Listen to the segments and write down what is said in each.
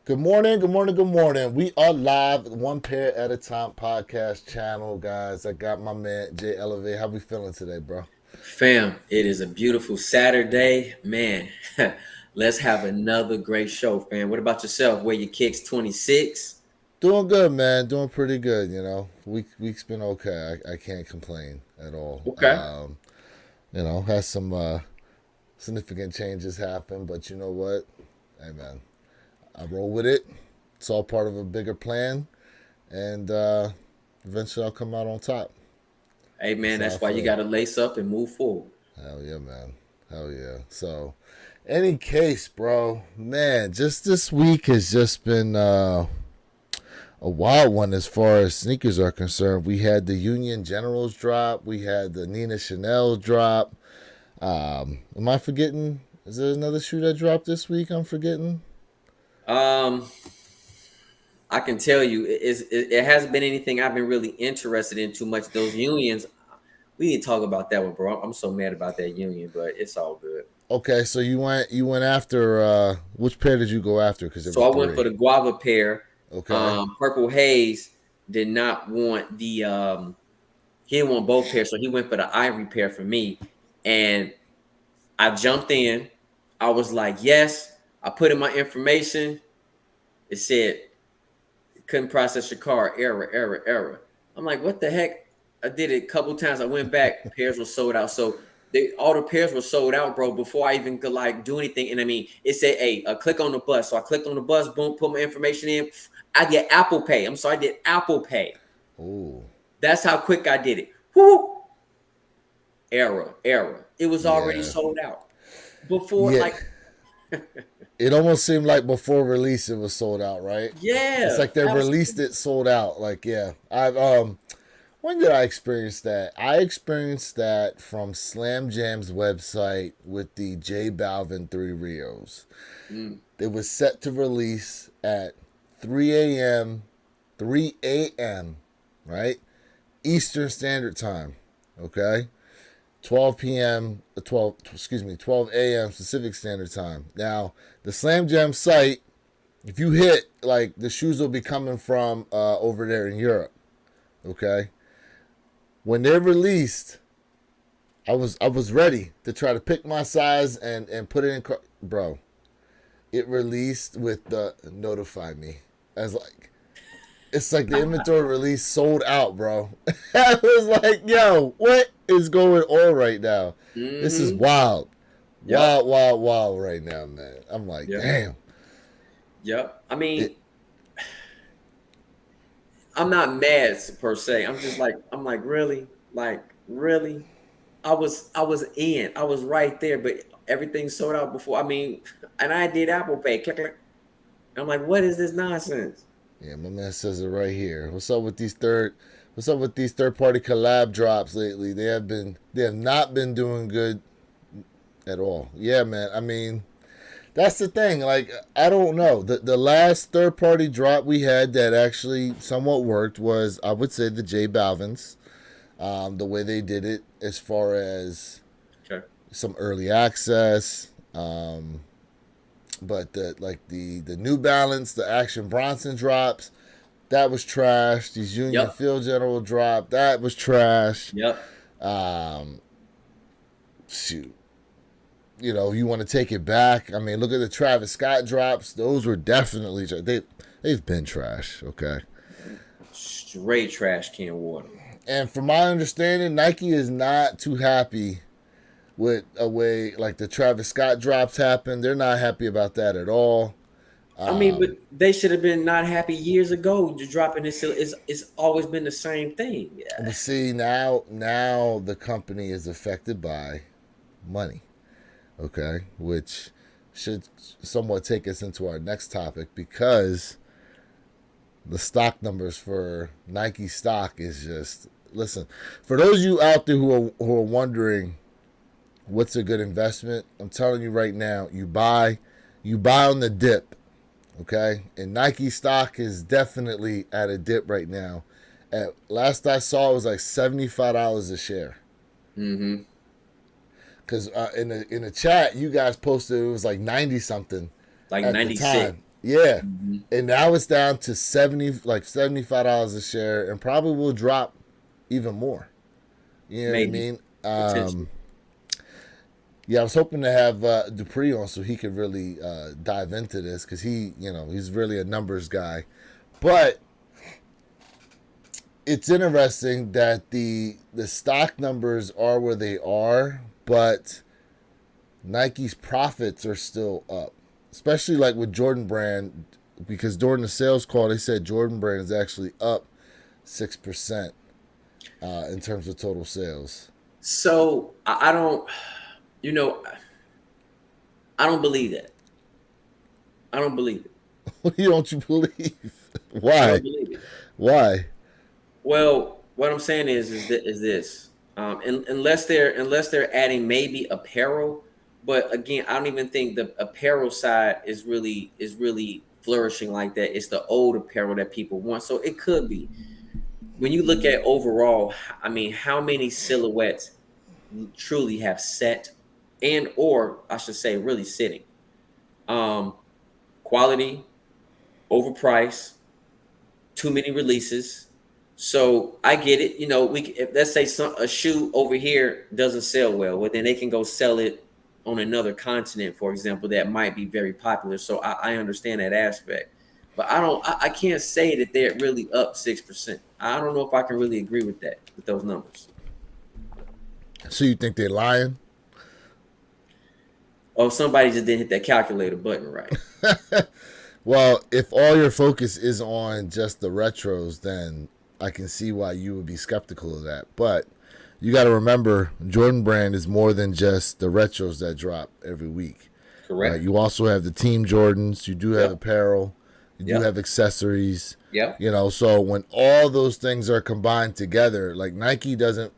Good morning, good morning, good morning. We are live at One Pair at a Time podcast channel, guys. I got my man Jay Elevate. How we feeling today, bro? Fam, it is a beautiful Saturday. Man, let's have another great show, fam. What about yourself? Where your kicks 26? Doing good, man. Doing pretty good. Week's been okay. I can't complain at all. Okay. Has some significant changes happen, but you know what? Hey, man, I roll with it. It's all part of a bigger plan, and eventually I'll come out on top. Hey, That's man, how I that's why you feel. got to lace up and move forward. Hell yeah, man. Hell yeah. So, any case, bro, man, just this week has just been a wild one as far as sneakers are concerned. We had the Union Generals drop. We had the Nina Chanel drop. Am I forgetting? Is there another shoe that dropped this week? I'm forgetting. Um, I can tell you, it hasn't been anything I've been really interested in too much. Those unions, we need to talk about that one, bro. I'm so mad about that union, but it's all good. Okay, so you went after which pair did you go after? Because there So was I went for three. the guava pair. Okay. Purple Haze did not want he didn't want both pairs, so he went for the ivory pair for me. And I jumped in. I was like, yes. I put in my information. It said couldn't process your card. Error, error, error. I'm like, what the heck? I did it a couple times. I went back. Pairs were sold out. So all the pairs were sold out, bro. Before I even could like do anything. And I mean, it said, hey, click on the bus. So I clicked on the bus. Boom, put my information in. I get Apple Pay. I'm sorry, I did Apple Pay. Ooh. That's how quick I did it. Whoo! Error, error. It was already Yeah. sold out before, Yeah. like, It almost seemed like before release it was sold out, right? It's yeah, like they released absolutely. it sold out. Like, yeah. I've when did I experience that? I experienced that from Slam Jam's website with the J Balvin 3 Rios. Mm, It was set to release at 3 a.m. 3 a.m. right? Eastern Standard Time. Okay? 12 p.m. 12 a.m. Pacific Standard Time. Now, the Slam Jam site, if you hit, like, the shoes will be coming from over there in Europe. Okay? When they're released, I was ready to try to pick my size and put it in. Bro, it released with the notify me as like it's like the inventory release sold out, bro. I was like, yo, what is going on right now? This is mm-hmm. wild. Yep. Wild, wild, wild right now, man. I'm like, Yep. damn. Yep. I It, mean, I'm not mad per se. I'm like, really? Like, really? I was in. I was right there, but everything sold out before. I mean, and I did Apple Pay. Click, click. I'm like, what is this nonsense? yeah, my man says it right here. What's up with these third party collab drops lately? They have not been doing good at all. Yeah, man. I mean, that's the thing. Like, I don't know. The last third party drop we had that actually somewhat worked was, I would say, the J Balvin's. The way they did it, as far as Okay. some early access. But the New Balance, the Action Bronson drops, that was trash. These Union Yep. Field General drop, that was trash. Yep. Um, Shoot, you want to take it back. I mean, look at the Travis Scott drops; those were definitely they've been trash. Okay, Straight trash can water. and from my understanding, Nike is not too happy with a way like the Travis Scott drops happen. They're not happy about that at all. I mean, but Um, they should have been not happy years ago. Just dropping this, it's always been the same thing. but see, now the company is affected by money. Okay, which should somewhat take us into our next topic because the stock numbers for Nike stock is just listen. For those of you out there who are wondering what's a good investment, I'm telling you right now, you buy on the dip. Okay, and Nike stock is definitely at a dip right now. At last I saw, it was like $75 a share. Mm-hmm. Because in the chat, you guys posted it was like 90 something Like at the 96. time. Yeah, Mhm. and now it's down to 70, like $75 a share, and probably will drop even more. You know what I Maybe mean? potentially. Yeah, I was hoping to have Dupree on so he could really dive into this because he's really a numbers guy. But it's interesting that the stock numbers are where they are, but Nike's profits are still up, especially like with Jordan Brand, because during the sales call they said Jordan Brand is actually up 6% in terms of total sales. So I don't, you know, I don't believe that. I don't believe it. What don't you believe? I Why? don't believe it. Why? Well, what I'm saying is this. Unless they're adding maybe apparel, but again, I don't even think the apparel side is really flourishing like that. It's the old apparel that people want. So it could be when you look at overall. I mean, how many silhouettes truly have set and or I should say really sitting? Um, Quality, overpriced, too many releases. So I get it. You know, if let's say a shoe over here doesn't sell well then they can go sell it on another continent, for example, that might be very popular. So I understand that aspect, but I can't say that they're really up 6%. I don't know if I can really agree with that with those numbers. So you think they're lying? Oh, somebody just didn't hit that calculator button right. Well, if all your focus is on just the retros, then I can see why you would be skeptical of that. But you got to remember, Jordan Brand is more than just the retros that drop every week, right? Correct. You also have the Team Jordans. You do have Yep. apparel. You do Yep. have accessories. Yep. So when all those things are combined together, like Nike doesn't.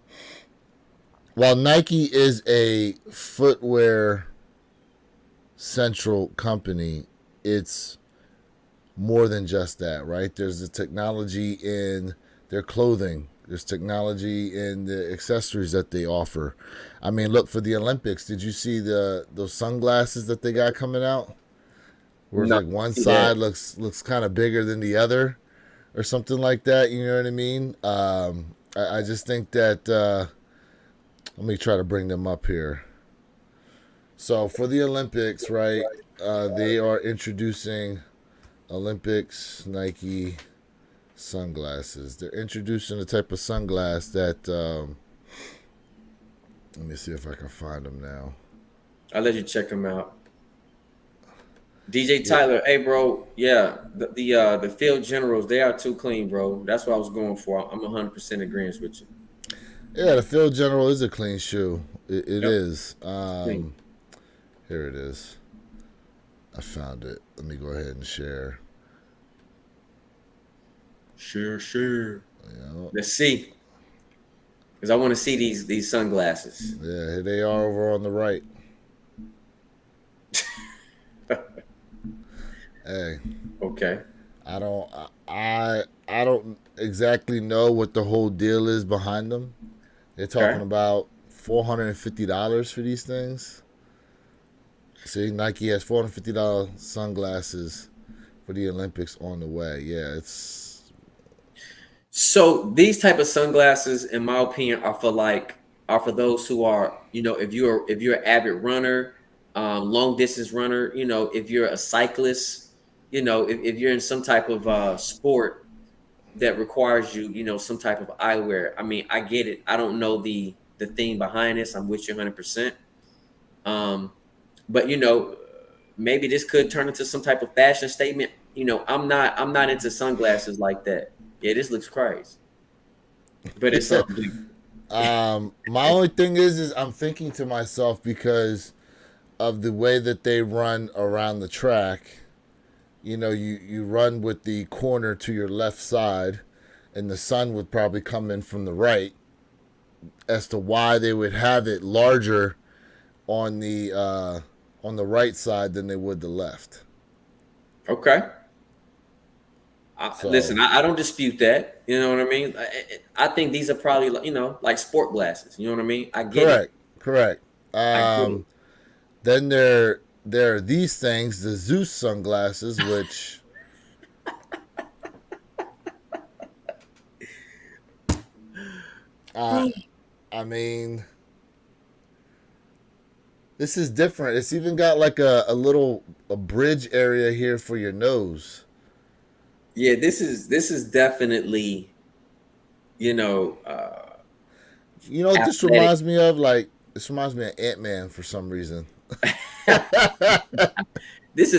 While Nike is a footwear central company, it's more than just that, right? There's the technology in their clothing. There's technology in the accessories that they offer. I mean, look for the Olympics. Did you see those sunglasses that they got coming out? Where it's No, like one see that. side looks kind of bigger than the other, or something like that. You know what I mean? I just think that. Let me try to bring them up here. So for the Olympics, right? They are introducing Olympics Nike sunglasses. They're introducing a type of sunglass that. Let me see if I can find them now. I'll let you check them out. DJ Yeah, Tyler, hey bro, yeah, the field generals they are too clean, bro. That's what I was going for. I'm 100% agreement with you. yeah. The Field General is a clean shoe. It Yep, is. it's clean. Here it is. I found it. Let me go ahead and share. Sure, sure. You know, Let's see, because I want to see these sunglasses. yeah, here they are over on the right. Hey, Okay, I don't. I don't exactly know what the whole deal is behind them. They're talking okay. about $450 for these things. See, Nike has $450 sunglasses for the Olympics on the way. Yeah, it's So these type of sunglasses, in my opinion, are for those who are, if you're an avid runner, long distance runner, if you're a cyclist, if you're in some type of sport that requires you, some type of eyewear. I mean, I get it. I don't know the thing behind this. I'm with you 100%. Um, but maybe this could turn into some type of fashion statement. I'm not into sunglasses like that. Yeah, this looks crazy, but it's something new. my only thing is I'm thinking to myself because of the way that they run around the track. You run with the corner to your left side, and the sun would probably come in from the right. As to why they would have it larger on the right side than they would the left. Okay. So Listen, I don't dispute that. You know what I mean? I think these are probably like sport glasses. You know what I mean? I get it. correct. I get it. Then there are these things, the Zeus sunglasses, which I I mean, this is different. It's even got like a little a bridge area here for your nose. Yeah, this is definitely, you know, You know what this athletic. reminds me of? Like this reminds me of Ant-Man for some reason. Yeah, this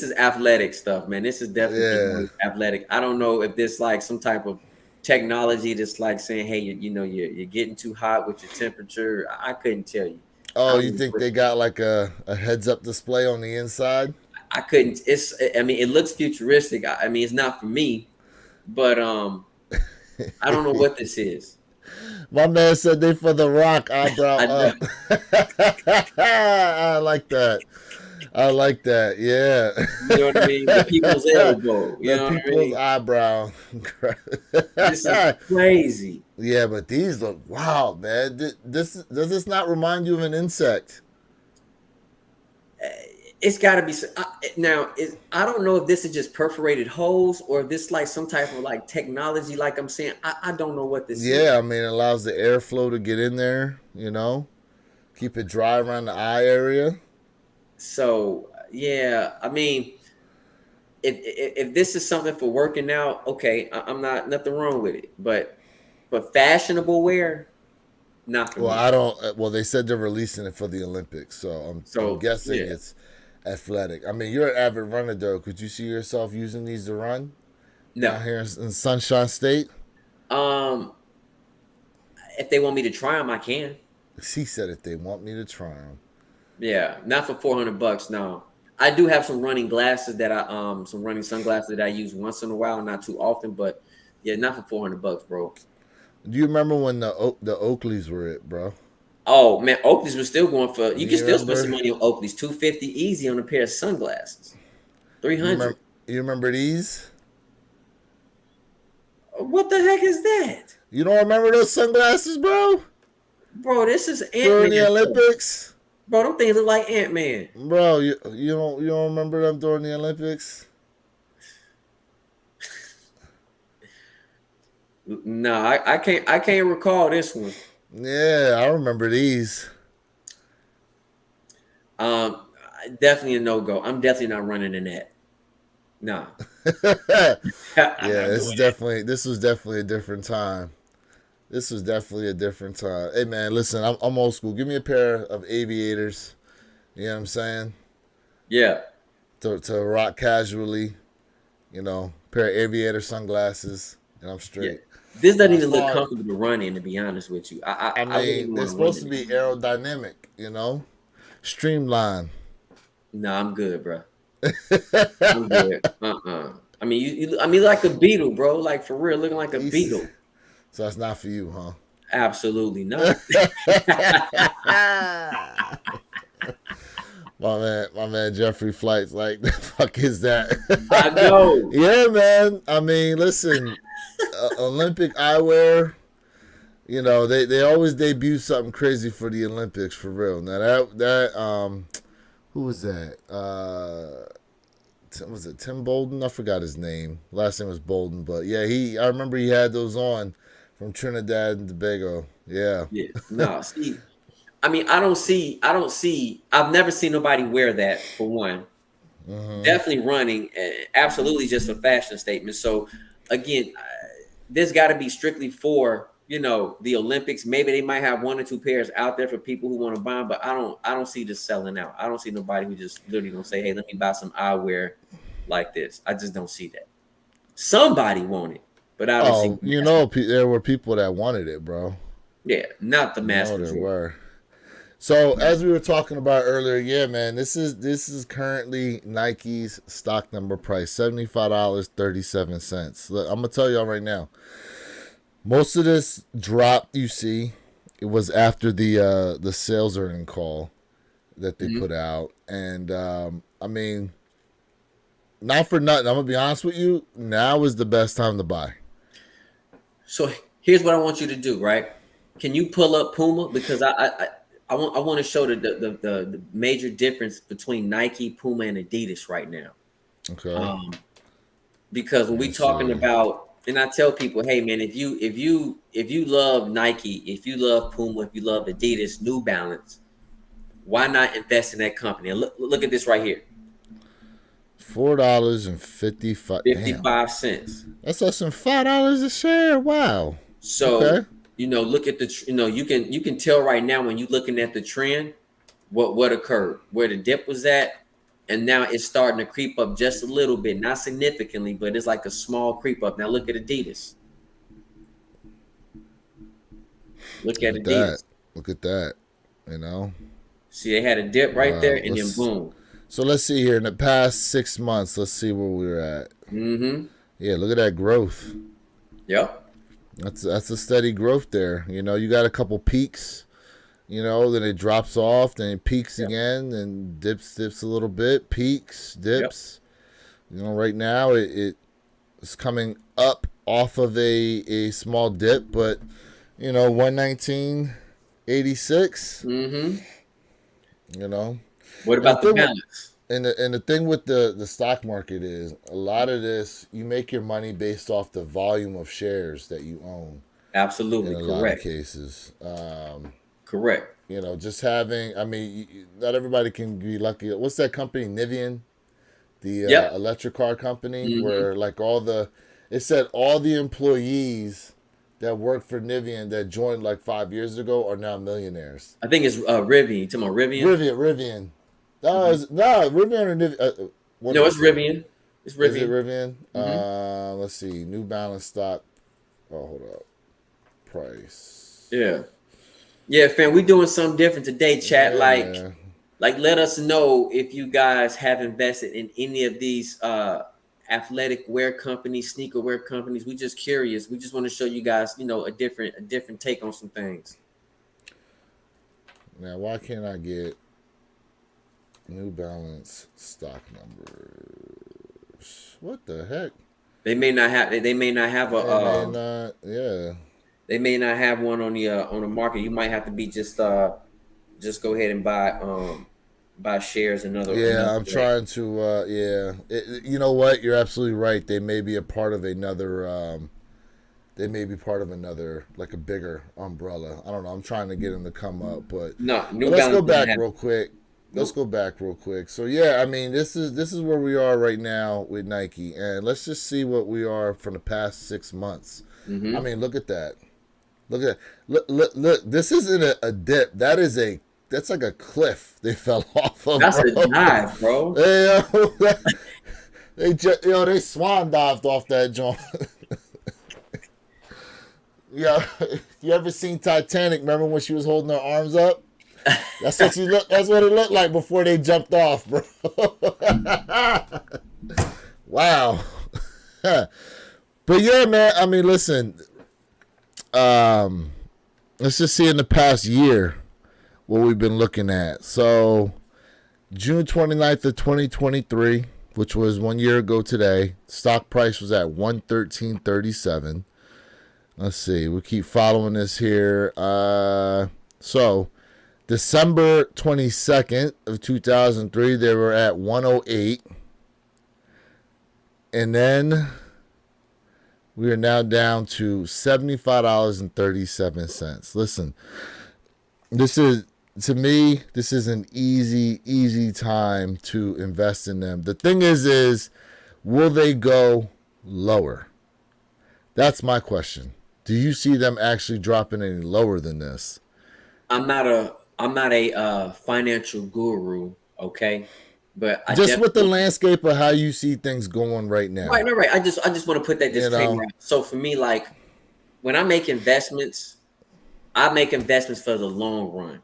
is athletic stuff, man. This is definitely Yeah. athletic. I don't know if this like some type of technology that's like saying, hey, you're getting too hot with your temperature. I couldn't tell you. I Oh, don't you know think what they got like a heads up display on the inside? I couldn't. It's. I mean, it looks futuristic. I mean, it's not for me, but I don't know what this is. My man said they for the rock eyebrow I know. up. I like that. I like that. Yeah. You know what I mean? The people's elbow. You The know what I people's mean? eyebrow. This is crazy. Yeah, but these look wow, man. This does this not remind you of an insect? It's got to be now. I don't know if this is just perforated holes or if this like some type of like technology. Like I'm saying, I don't know what this is. Yeah, I mean it allows the airflow to get in there, keep it dry around the eye area. So yeah, I mean, if this is something for working out, okay, I'm not nothing wrong with it. But for fashionable wear, not for Well, me. I don't. Well, they said they're releasing it for the Olympics, so I'm So guessing yeah, it's athletic. I mean, you're an avid runner, though. Could you see yourself using these to run no. down here in Sunshine State? Um, if they want me to try them, I can. She said if they want me to try them. Yeah, not for $400. No, I do have some running glasses that some running sunglasses that I use once in a while, not too often, but yeah, not for $400, bro. Do you remember when the Oakleys were it, bro? Oh man, Oakley's was still going for. You can You still spend some remember? money on Oakley's, 250 easy on a pair of sunglasses, three You hundred. remember? You remember these? What the heck is that, You don't remember those sunglasses, bro? bro? This is Ant During the Man stuff, Olympics, bro. Them things look like Ant Man. bro. You don't remember them during the Olympics? No, I can't recall this one. Yeah, I remember these. Um, Definitely a no go. I'm definitely not running in that. No, Yeah, I'm not this doing is that. definitely this was definitely a different time. This was definitely a different time. Hey man, listen, I'm old school. Give me a pair of aviators. You know what I'm saying? Yeah, To rock casually. Pair of aviator sunglasses, and I'm yeah. straight. This doesn't Now as even look far, comfortable to run in, to be honest with you. I I wouldn't mean, even they're want to run supposed to in be it. aerodynamic. Streamline. No, I'm good, bro. I'm good. I mean, I mean, like a beetle, bro. Like for real, looking like a He's, beetle. so that's not for you, huh? Absolutely not. My man Jeffrey Flight's like, the fuck is that? I know. Yeah, man. I mean, listen, Olympic eyewear. They always debut something crazy for the Olympics for real. Now who was that? Was it Tim Bolden? I forgot his name. Last name was Bolden, but yeah, I remember he had those on from Trinidad and Tobago. Yeah. Yeah. No. See, I mean, I don't see. I've never seen nobody wear that for one. Hmm. Definitely running, absolutely just a fashion statement. So again, this got to be strictly for the Olympics. Maybe they might have one or two pairs out there for people who want to buy them, but I don't see this selling out. I don't see nobody who just literally gonna say, "Hey, let me buy some eyewear like this." I just don't see that. Somebody want it, but I don't see Oh, the mass. there were people that wanted it, bro. Yeah, not the mass There majority. were. So as we were talking about earlier, yeah, man, this is currently Nike's stock number price, $75.37. Look, I'm gonna tell y'all right now, most of this drop you see, it was after the sales earning call that they Mhm. put out, and I mean, not for nothing. I'm gonna be honest with you. Now is the best time to buy. So here's what I want you to do. Right? Can you pull up Puma because I I want to show the major difference between Nike, Puma, and Adidas right now. Okay. Um, because when Let we me talking see. about, and I tell people, hey man, if you love Nike, if you love Puma, if you love Adidas, New Balance, why not invest in that company? And look at this right here, $4.55. Damn. 55 cents. That's less than $5 a share. Wow. So Okay. look at you can tell right now when you're looking at the trend what occurred, where the dip was at, and now it's starting to creep up just a little bit, not significantly, but it's like a small creep up. Now look at Adidas. Look Look at at that. Adidas. Look at that. You know. See, they had a dip right there, and then Let's. boom. So let's see here in the past 6 months. Let's see where we're at. Mm-hmm. Yeah, look at that growth. Yep. That's a steady growth there. You know, you got a couple peaks. You know, then it drops off, then it peaks Yep. again, and dips a little bit, peaks, Yep. dips. You know, right now it's coming up off of a small dip, but you know, 119.86. Mm-hmm. You know, What and the about the thing with balance? and the thing with the stock market is a lot of this you make your money based off the volume of shares that you own in Absolutely a lot of correct. cases. Correct. You know, just having, I mean, not everybody can be lucky. What's that company, Nivian, the Yep. electric car company, Mm-hmm. where like it said all the employees that worked for Nivian that joined like 5 years ago are now millionaires. I think it's Rivian. You talking about Rivian? Rivian. No, Mm-hmm. no, Rivian or Nivian, one of No, the it's two. Rivian. It's Is it Rivian. Rivian? Mm-hmm. Let's see. New Balance stock. Oh, hold up. Price. Yeah. Yeah, fam, we doing something different today, chat. Yeah, Like, man. let us know if you guys have invested in any of these athletic wear companies, sneaker wear companies. We just curious. We just want to show you guys, a different take on some things. Now, why can't I get New Balance stock numbers? What the heck? They may not have a They may not. Yeah. they may not have one on the market. You might have to be just go ahead and buy shares another Yeah, I'm way. trying to. Yeah, you know what? You're absolutely right. They may be a part of another. They may be part of another, like a bigger umbrella. I don't know. I'm trying to get them to come up, No, but New let's Balance go doesn't back have real quick. Let's nope. go back real quick. So yeah, I mean, this is where we are right now with Nike, and let's just see what we are from the past 6 months. I Mm-hmm. mean, look at that. Look at look. This isn't a dip. That's like a cliff they fell off of, That's bro. a dive, bro. they they just they swan dived off that joint. Yeah, you ever seen Titanic? Remember when she was holding her arms up? That's what she looked. That's what it looked like before they jumped off, bro. Wow. But yeah, man. I mean, listen. Um, let's just see in the past year what we've been looking at. So June 29th of 2023, which was 1 year ago today, stock price was at 113.37. Let's see. We keep following this here. So December 22nd of 2003, they were at 108. And then we are now down to $75.37. Listen, this is, to me, this is an easy time to invest in them. The thing is will they go lower? That's my question. Do you see them actually dropping any lower than this? I'm not a financial guru, okay? But I Just with the definitely landscape of how you see things going right now. right. I just want to put that You disclaimer know, out. So for me, like when I make investments for the long run,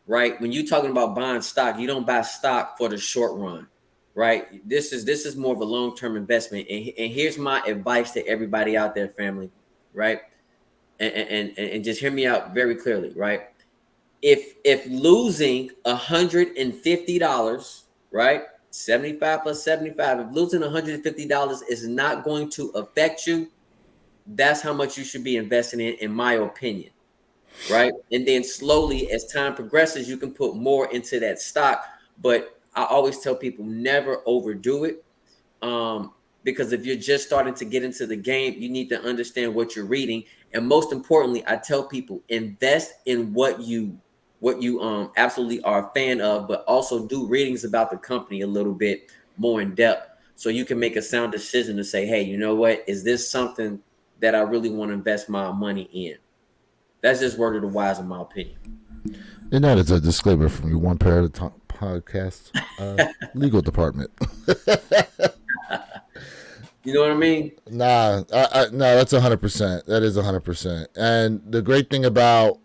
right? When you're talking about buying stock, you don't buy stock for the short run, right? This is more of a long term investment. And here's my advice to everybody out there, family, right? And just hear me out very clearly, right? If losing $150, right? 75 plus 75, if losing $150 is not going to affect you, that's how much you should be investing in my opinion. right? And then slowly, as time progresses, you can put more into that stock. But I always tell people never overdo it. Um, because if you're just starting to get into the game, you need to understand what you're reading. And most importantly, I tell people invest in what you absolutely are a fan of, but also do readings about the company a little bit more in depth so you can make a sound decision to say, hey, you know what? Is this something that I really want to invest my money in? That's just word of the wise, in my opinion. And that is a disclaimer from your One Pair of the podcast legal department. You know what I mean? No, that's 100%. That is 100%. And the great thing about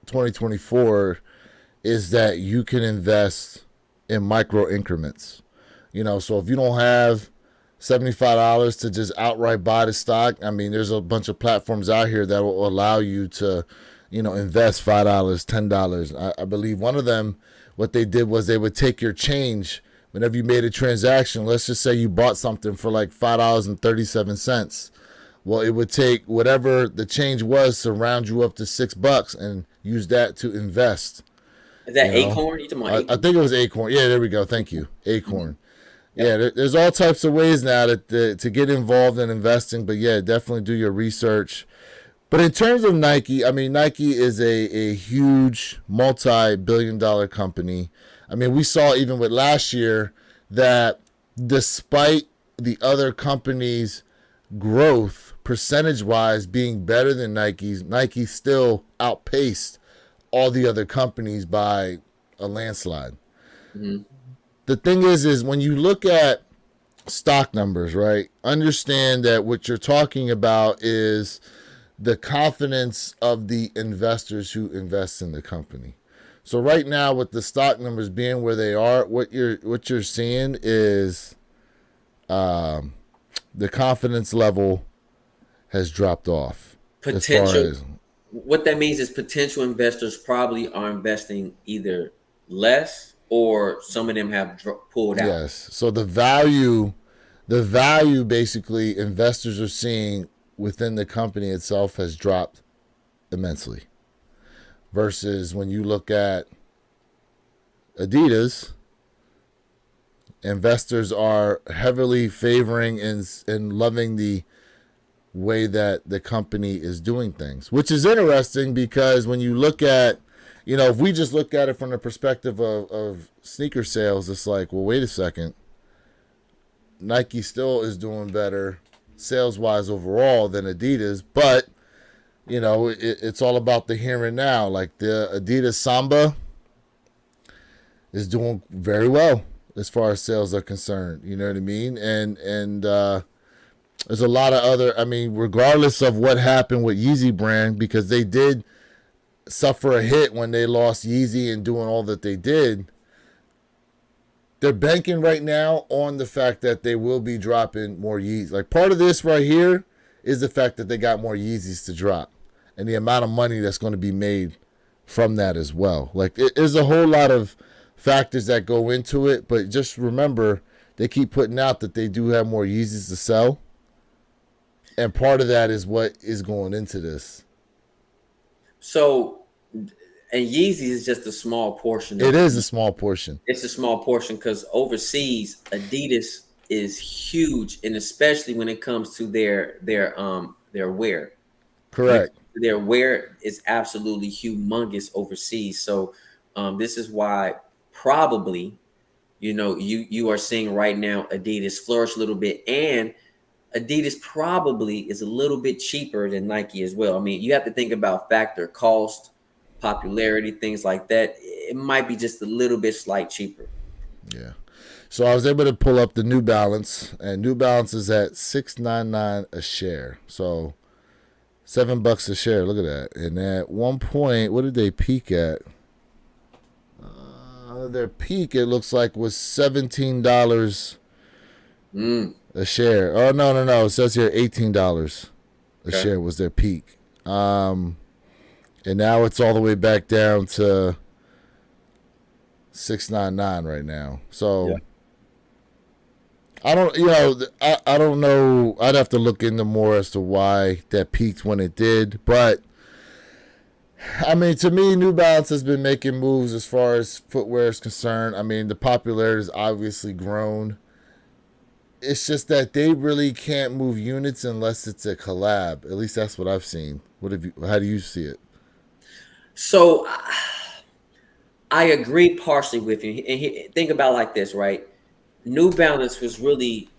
2024 is that you can invest in micro increments. So if you don't have $75 to just outright buy the stock, I mean, there's a bunch of platforms out here that will allow you to, invest $5, $10. I believe one of them, what they did was they would take your change whenever you made a transaction. Let's just say you bought something for like $5.37. Well, it would take whatever the change was to round you up to $6 and use that to invest. Is that Acorn? You talking about I Acorn? think it was Acorn. Yeah, there we go. Thank you, Mhm. Acorn. Yeah, Yep. there's all types of ways now to get involved in investing. But yeah, definitely do your research. But in terms of Nike, I mean, Nike is a huge multi-billion-dollar company. I mean, we saw even with last year that despite the other companies' growth percentage-wise being better than Nike's, Nike still outpaced all the other companies by a landslide. Mhm. The thing is when you look at stock numbers, right? Understand that what you're talking about is the confidence of the investors who invest in the company. So right now, with the stock numbers being where they are, what you're seeing is um, the confidence level has dropped off as far Potential. as What that means is potential investors probably are investing either less or some of them have pulled out. yes. So the value basically investors are seeing within the company itself has dropped immensely. Versus when you look at Adidas, investors are heavily favoring and loving the way that the company is doing things, which is interesting because when you look at, if we just look at it from the perspective of sneaker sales, it's like, well, wait a second. Nike still is doing better sales wise overall than Adidas, but it's all about the here and now. Like the Adidas Samba is doing very well as far as sales are concerned. You know what I mean? And there's a lot of other. I mean, regardless of what happened with Yeezy brand, because they did suffer a hit when they lost Yeezy and doing all that they did. They're banking right now on the fact that they will be dropping more Yeezys. Like part of this right here is the fact that they got more Yeezys to drop and the amount of money that's going to be made from that as well. Like there's a whole lot of factors that go into it, but just remember they keep putting out that they do have more Yeezys to sell. And part of that is what is going into this. So, and Yeezy is just a small portion It of it. is a small portion. It's a small portion because overseas, Adidas is huge, and especially when it comes to their wear. When it, Correct. their wear is absolutely humongous overseas. So this is why probably you are seeing right now Adidas flourish a little bit, and Adidas probably is a little bit cheaper than Nike as well. I mean, you have to think about factor cost, popularity, things like that. It might be just a little bit slight cheaper. Yeah. So I was able to pull up the New Balance, and New Balance is at $6.99 a share. So $7 a share. Look at that. And at one point, what did they peak at? Their peak, it looks like, was $17 Mm, a share. Oh no, no, no! It says here $18 a okay. share was their peak. And now it's all the way back down to 6.99 right now. Yeah. So I don't know. I'd have to look into more as to why that peaked when it did. But I mean, to me, New Balance has been making moves as far as footwear is concerned. I mean, the popularity has obviously grown. It's just that they really can't move units unless it's a collab. At least that's what I've seen. What have you? How do you see it? So I agree partially with you. And think about it like this, right? New Balance was really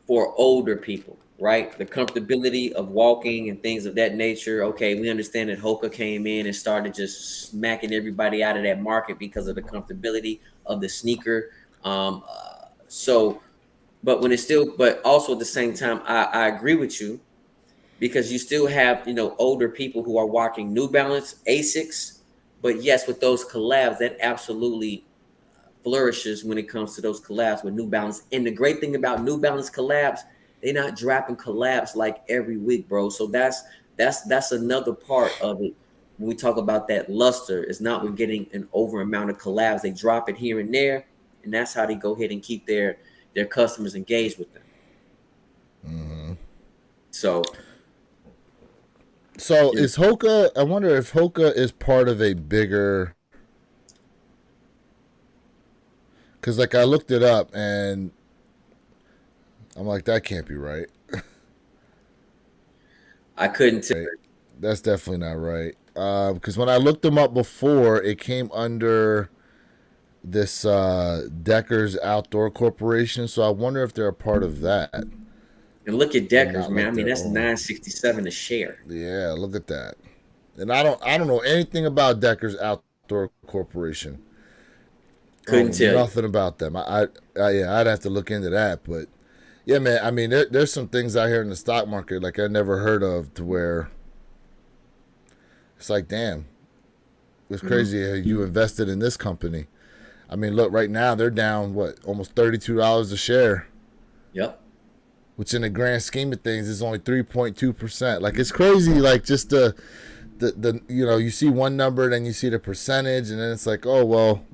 for older people, right? The comfortability of walking and things of that nature. Okay, we understand that Hoka came in and started just smacking everybody out of that market because of the comfortability of the sneaker. So, but when it's still, but also at the same time, I agree with you because you still have, older people who are walking New Balance, Asics. But yes, with those collabs, that absolutely flourishes when it comes to those collabs with New Balance. And the great thing about New Balance collabs, they're not dropping collabs like every week, bro. So that's another part of it. When we talk about that luster, it's not we're getting an over amount of collabs. They drop it here and there, and that's how they go ahead and keep their customers engaged with them. Mm-hmm. So So you know, is Hoka? I wonder if Hoka is part of a bigger. Because like I looked it up and I'm like, that can't be right. I couldn't tell. Right. That's definitely not right. Because when I looked them up before, it came under this Deckers Outdoor Corporation. So I wonder if they're a part of that And look at and Deckers, not man. I like mean, their that's own. 967 a share. Yeah, look at that. And I don't know anything about Deckers Outdoor Corporation. I don't Couldn't know tell you. nothing about them. Yeah, I'd have to look into that. But yeah, man. I mean, there's some things out here in the stock market like I never heard of to where it's like, damn, it's Mhm. crazy how you invested in this company. I mean, look, right now they're down what almost $32 a share, Yep. which in the grand scheme of things is only 3.2%. Like it's crazy. Like just the you see one number, then you see the percentage, and then it's like, oh well,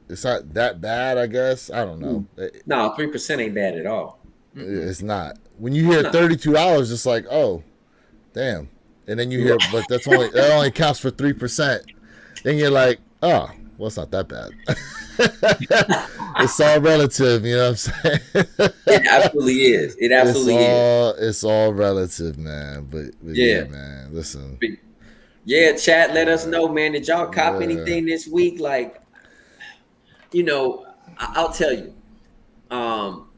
it's not that bad, I guess. I don't know. No, 3% ain't bad at all. Mm-mm. It's not. When you hear No. $32, it's like, oh, damn. And then you hear, but that only counts for 3%. Then you're like, oh, well, it's not that bad. It's all relative, you know what I'm saying? It absolutely is. It absolutely is. It's all relative, man. But yeah, Yeah. man. Listen, But yeah, chat, let us uh, know, man. Did y'all cop yeah. anything this week? Like, you know, I'll tell you. Um,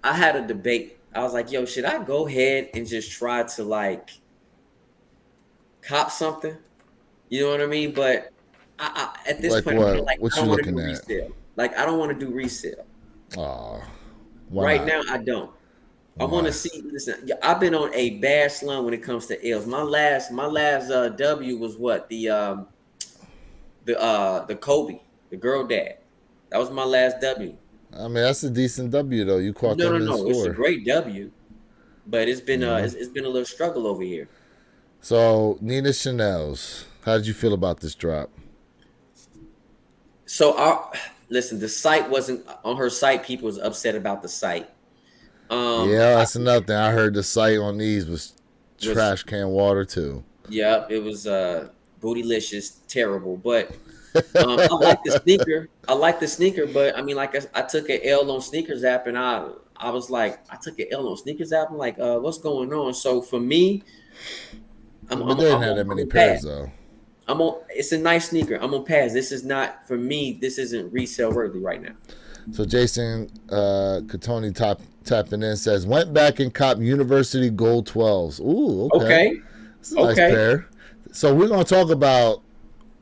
I had a debate. I was like, yo, should I go ahead and just try to like cop something? You know what I mean? But at this Like point, I'm kind of what? like, What I you don't want to looking do at? resale. Like, I don't want to do resale. Oh, why Right not? now, I don't. I want to Why? see. Listen, yeah, I've been on a bad slum when it comes to L's. My last W was what the Kobe, the girl dad. That was my last W. I mean, that's a decent W though. You caught No, them no, in the no. It's a store. great W, but it's been Yeah. it's been a little struggle over here. So Nina Chanel's. How did you feel about this drop? So our listen, the site wasn't on her site. People was upset about the site. Yeah, I that's another thing. I heard the site on these was was trash can water too. yeah, it was bootylicious, terrible. But I like the sneaker. I like the sneaker, but I mean, like I took an L on sneakers app, and I was like, I took an L on sneakers app. I'm like, what's going on? So for me, I'm But I'm they I'm didn't have on, that I'm many on pass. pairs though. I'm on. It's a nice sneaker. I'm on pass. This is not for me. This isn't resale worthy right now. So Jason Katoni tapping in says went back and copped University Gold 12s. Ooh, okay. Okay. It's a nice Okay. pair. So we're gonna talk about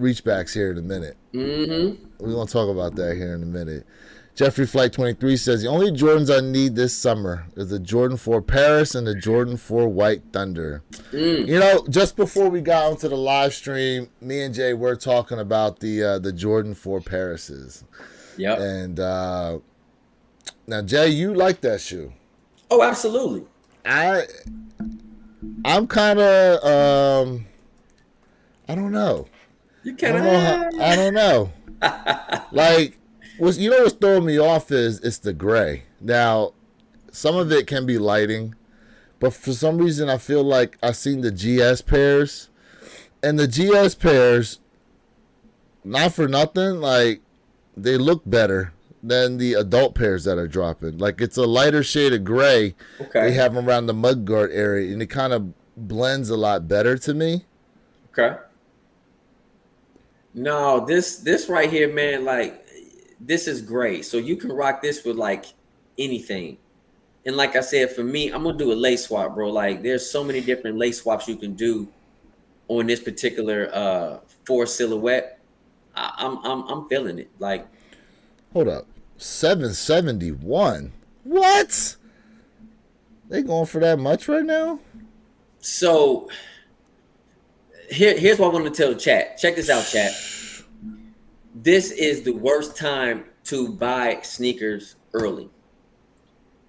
reachbacks here in a minute. Mm-hmm. We're gonna talk about that here in a minute. Jeffrey Flight 23 says the only Jordans I need this summer is the Jordan 4 Paris and the Jordan 4 White Thunder. Mm. You know, just before we got onto the live stream, me and Jay were talking about the Jordan 4 Parises. Yep. And now Jay, you like that shoe. Oh, absolutely. I I'm kind of I don't know. You I kind don't know how I don't know. of. Like what's throwing me off is it's the gray. Now, some of it can be lighting, but for some reason I feel like I've seen the GS pairs And the GS pairs, not for nothing, like they look better than the adult pairs that are dropping. Like it's a lighter shade of gray. They Okay. have them around the mudguard area, and it kind of blends a lot better to me. Okay. No, this right here, man, like this is great. So you can rock this with like anything. And like I said, for me, I'm gonna do a lace swap, bro. Like there's so many different lace swaps you can do on this particular four silhouette. I'm feeling it. Like Hold up, 771. What? They going for that much right now? so here's what I want to tell the chat. Check this out, chat. This is the worst time to buy sneakers early.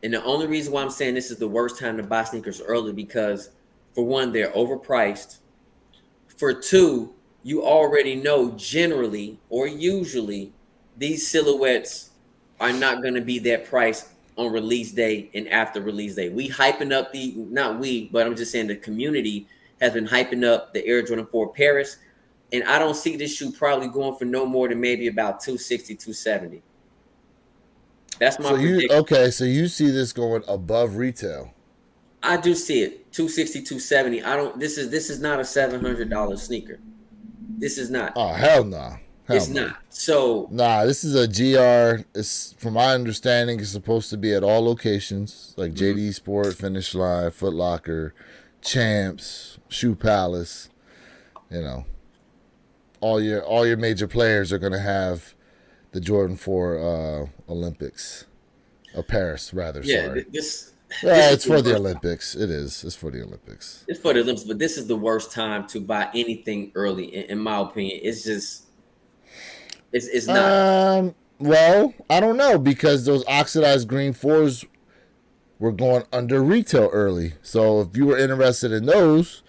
And the only reason why I'm saying this is the worst time to buy sneakers early because for one, they're overpriced. For two, you already know generally or usually these silhouettes are not going to be that price on release day and after release day. We hyping up not we, but I'm just saying the community has been hyping up the Air Jordan 4 Paris. And I don't see this shoe probably going for no more than maybe about 260, 270. That's my prediction. Okay, so you see this going above retail. I do see it. 260, 270. I don't this is not a $700 sneaker. This is not. Oh hell no. It's not. So nah, this is a GR. It's from my understanding, it's supposed to be at all locations like JD Sport, Finish Line, Foot Locker, Champs, Shoe Palace. You know, all your major players are gonna have the Jordan 4 Olympics, Paris rather. yeah, Sorry. this It's for the worst. Olympics. It is. It's for the Olympics. It's for the Olympics, but this is the worst time to buy anything early. In my opinion, it's just it's not. Well, I don't know because those oxidized green 4s were going under retail early. So if you were interested in those,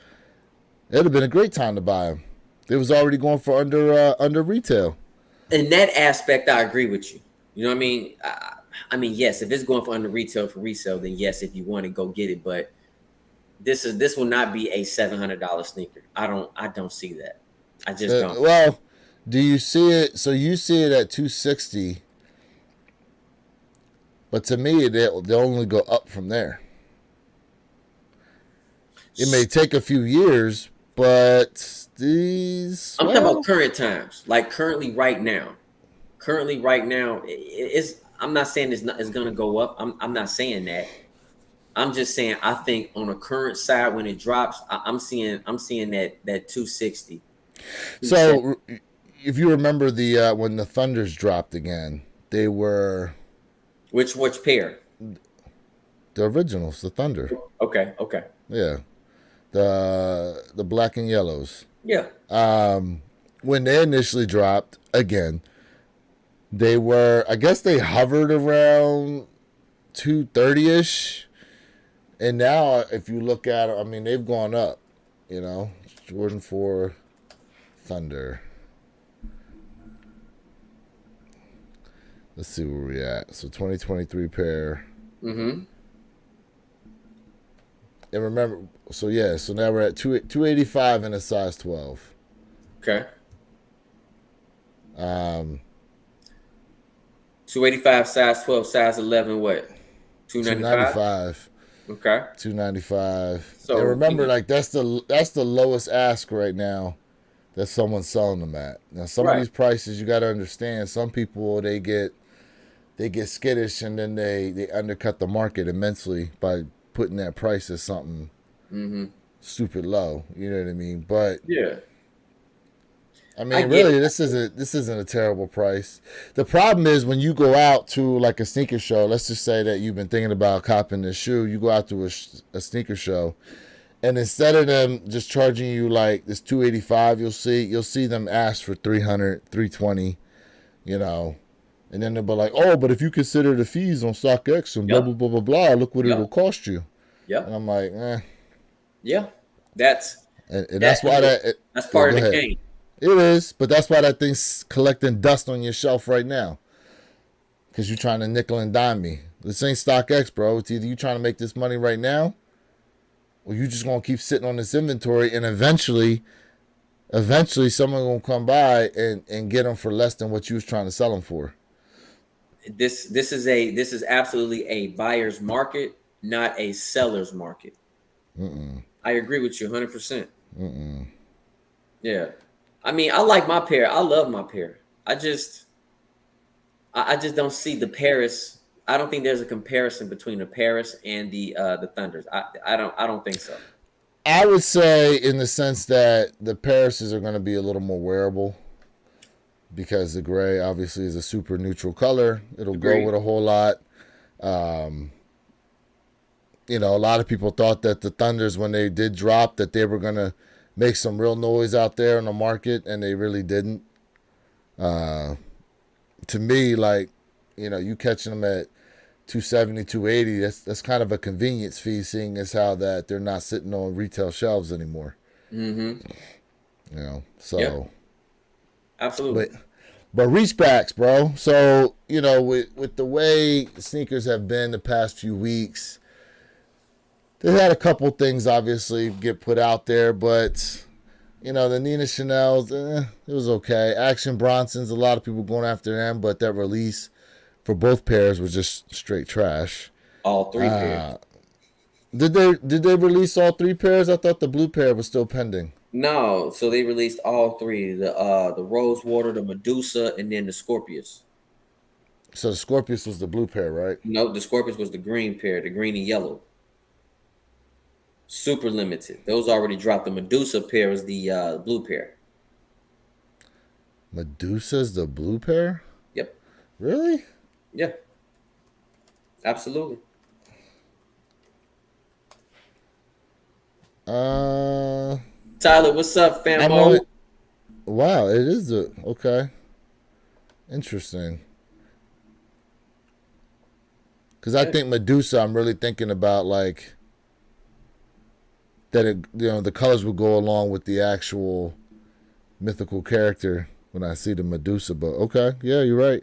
it'd have been a great time to buy them. It was already going for under retail. In that aspect, I agree with you. You know what I mean? I mean, yes, if it's going for under retail for resale, then yes, if you want to go get it. But this will not be a $700 sneaker. I don't see that. I just don't. Well, do you see it? So you see it at 260, but to me, they'll only go up from there. It may take a few years, but these. I'm talking about current times, like currently right now. Currently right now, it's. I'm not saying it's going to go up. I'm not saying that. I'm just saying I think on a current side when it drops, I'm seeing that 260. So if you remember the when the Thunders dropped again, they were which pair? The originals, the Thunder. Okay. Yeah. The black and yellows. Yeah. When they initially dropped, again, they were, I guess they hovered around 230-ish. And now, if you look at it, I mean, they've gone up, you know. Jordan 4 Thunder. Let's see where we're at. So, 2023 pair. Mm-hmm. And remember, so yeah, so now we're at 285 in a size 12. Okay. 285 size 12, size 11, what? 295? Okay. 295. So and remember, like that's the lowest ask right now that someone's selling them at. Now some of these prices you gotta understand, some people they get skittish and then they undercut the market immensely by putting that price as something stupid low. You know what I mean? But yeah. I mean, really, this isn't a terrible price. The problem is when you go out to like a sneaker show. Let's just say that you've been thinking about copping this shoe. You go out to a sneaker show, and instead of them just charging you like this 285, you'll see them ask for 300, 320, you know, and then they'll be like, oh, but if you consider the fees on StockX and blah blah blah blah blah, look what it'll cost you. Yeah. And I'm like, yeah, that's why that's part of the game. It is, but that's why that thing's collecting dust on your shelf right now. Because you're trying to nickel and dime me. This ain't StockX, bro. It's either you trying to make this money right now, or you just going to keep sitting on this inventory, and eventually Eventually, someone gonna come by and get them for less than what you was trying to sell them for. This is absolutely a buyer's market, not a seller's market. I agree with you 100%. Yeah. I mean, I like my pair. I love my pair. I just don't see the Paris. I don't think there's a comparison between the Paris and the Thunders. I don't think so. I would say, in the sense that the Parises are going to be a little more wearable because the gray obviously is a super neutral color. It'll go Agreed. with a whole lot. Um, a lot of people thought that the Thunders, when they did drop, that they were going to make some real noise out there in the market, and they really didn't. Uh, to me, like, you catching them at 270, 280, that's kind of a convenience fee, seeing as how that they're not sitting on retail shelves anymore. Mm-hmm. Yep. So, Absolutely. but reach backs, bro. So, with the way sneakers have been the past few weeks, they had a couple things obviously get put out there, but the Nina Chanel's, it was okay. Action Bronson's, a lot of people going after them, but that release for both pairs was just straight trash. All three pairs. Uh, did they release all three pairs? I thought the blue pair was still pending. No, so they released all three: the Rose Water, the Medusa, and then the Scorpius. So the Scorpius was the blue pair, right? No, the Scorpius was the green pair, the green and yellow. Super limited. Those already dropped. The Medusa pair is the blue pair. Medusa's the blue pair? Yep. Really? Yeah. Absolutely. Uh, Tyler, what's up, I'm only. famo? Wow, it is the okay. Interesting. Because I Yeah. think Medusa, I'm really thinking about like that. The colors would go along with the actual mythical character when I see the Medusa. But okay, yeah, you're right.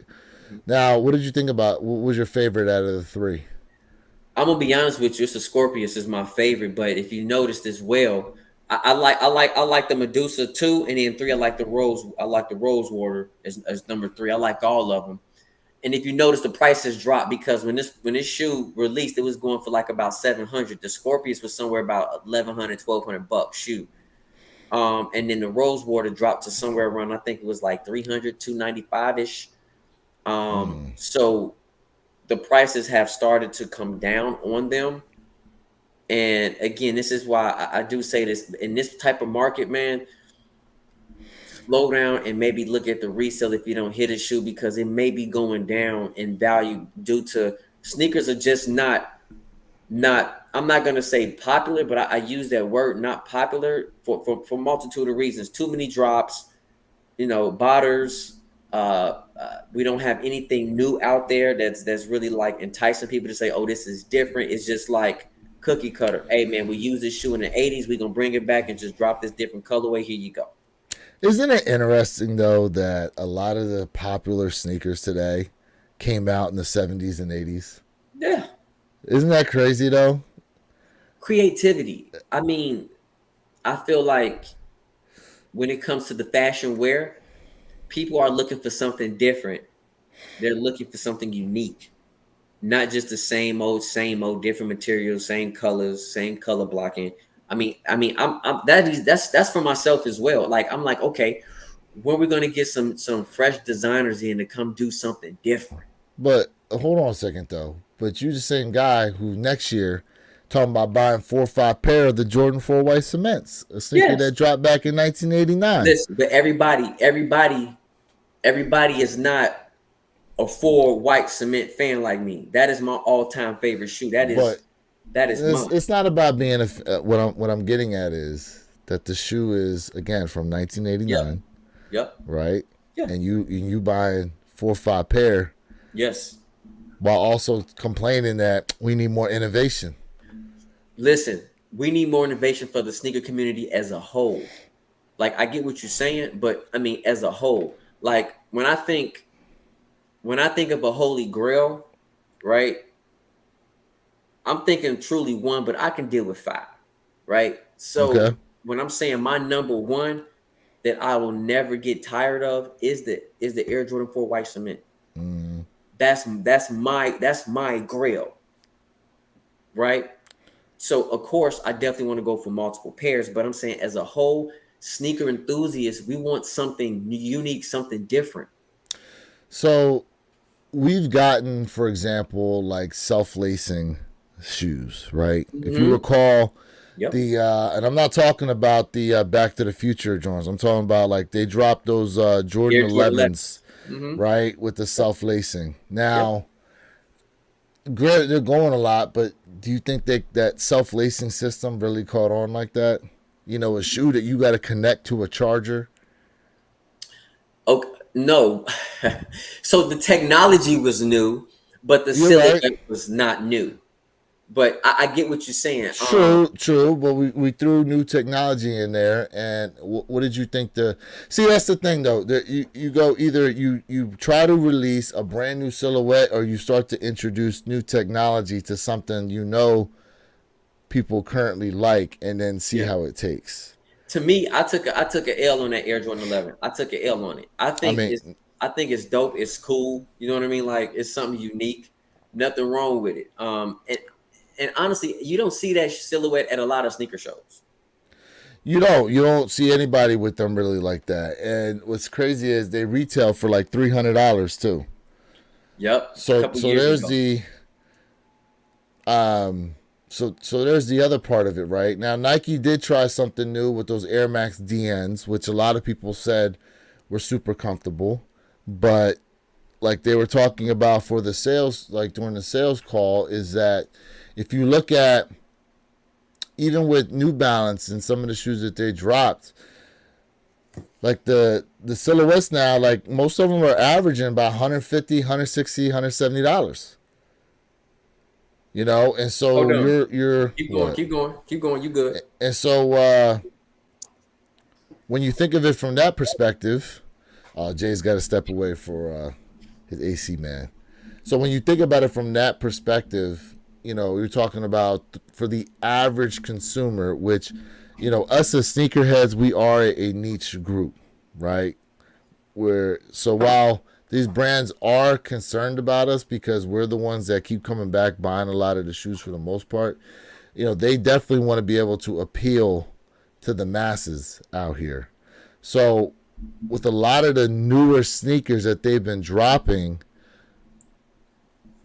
Now, what did you think about? What was your favorite out of the three? I'm gonna be honest with you. It's the Scorpius is my favorite, but if you noticed as well, I like the Medusa two, and then three. I like the Rose. I like the Rose Water as number three. I like all of them. And if you notice, the price has dropped because when this shoe released, it was going for like about 700. The Scorpius was somewhere about 1100, 1200 bucks shoe. And then the Rose Water dropped to somewhere around, I think it was like 300, 295 ish. So the prices have started to come down on them. And again, this is why I do say this in this type of market, man. Slow down and maybe look at the resale if you don't hit a shoe because it may be going down in value due to sneakers are just not I'm not gonna say popular, but I use that word not popular for multitude of reasons. Too many drops, botters. We don't have anything new out there that's really like enticing people to say, "Oh, this is different." It's just like cookie cutter. Hey, man, we used this shoe in the '80s. We're gonna bring it back and just drop this different colorway. Here you go. Isn't it interesting though that a lot of the popular sneakers today came out in the 70s and 80s? Yeah, Isn't that crazy though? creativity. I mean, I feel like when it comes to the fashion wear, people are looking for something different. They're looking for something unique, not just the same old, different materials, same colors, same color blocking. That's for myself as well. Like I'm like, okay, when we're gonna get some fresh designers in to come do something different. But hold on a second though. But you the same guy who next year talking about buying 4 or 5 pair of the Jordan 4 white cements, a sneaker Yes, that dropped back in 1989. listen, but everybody is not a full white cement fan like me. That is my all-time favorite shoe. That But is that is it's, mine. it's not about being what I'm getting at is that the shoe is again from Yep. 1989, Yep. right? Yeah. And you buying 4 or 5 pair Yes. while also complaining that we need more innovation. Listen, we need more innovation for the sneaker community as a whole. Like I get what you're saying, but I mean as a whole. Like when I think of a holy grail, right? I'm thinking truly one, but I can deal with five, right? Okay. So when I'm saying my number one, that I will never get tired of is the Air Jordan 4 white cement. Mm. That's my grail, right? So of course I definitely want to go for multiple pairs, but I'm saying as a whole sneaker enthusiast, we want something unique, something different. So we've gotten, for example, like self-lacing shoes, right? If you Mm-hmm. recall, Yep. the and I'm not talking about the Back to the Future Jones. I'm talking about like they dropped those Jordan Air Jordan 11. 11s, Mm-hmm. right, with the Yep. self-lacing. Yep. Now, granted, they're going a lot, but do you think that self-lacing system really caught on like that? You know, a shoe that you got to connect to a charger. Okay. No. So the technology was new, but the You're right. silhouette was not new. But I get what you're saying. True, true, but we threw new technology in there, and what did you think? See, that's the thing though. That you go either you try to release a brand new silhouette, or you start to introduce new technology to something people currently like, and then see Yeah. how it takes. To me, I took a L on that Air Jordan 11. I took a L on it. I mean, I think it's dope. It's cool. You know what I mean? Like it's something unique. Nothing wrong with it. And honestly, you don't see that silhouette at a lot of sneaker shows. you don't see anybody with them really like that. And what's crazy is they retail for like $300 too. Yep, a So couple so years there's ago. the Um, so there's the other part of it, right? Now Nike did try something new with those Air Max DNs, which a lot of people said were super comfortable, but like they were talking about for the sales, like during the sales call, is that if you look at even with New Balance and some of the shoes that they dropped, like the silhouettes now, like most of them are averaging about 150, 160, $170. You know, and so Hold on. you're Keep going. what? Keep going. Keep going. You good? And so when you think of it from that perspective, Jay's got to step away for his AC man. So when you think about it from that perspective, you know, you're talking about for the average consumer, which, you know, us as sneakerheads, we are a niche group, right? Where so while these brands are concerned about us because we're the ones that keep coming back buying a lot of the shoes for the most part, you know, they definitely want to be able to appeal to the masses out here. So with a lot of the newer sneakers that they've been dropping,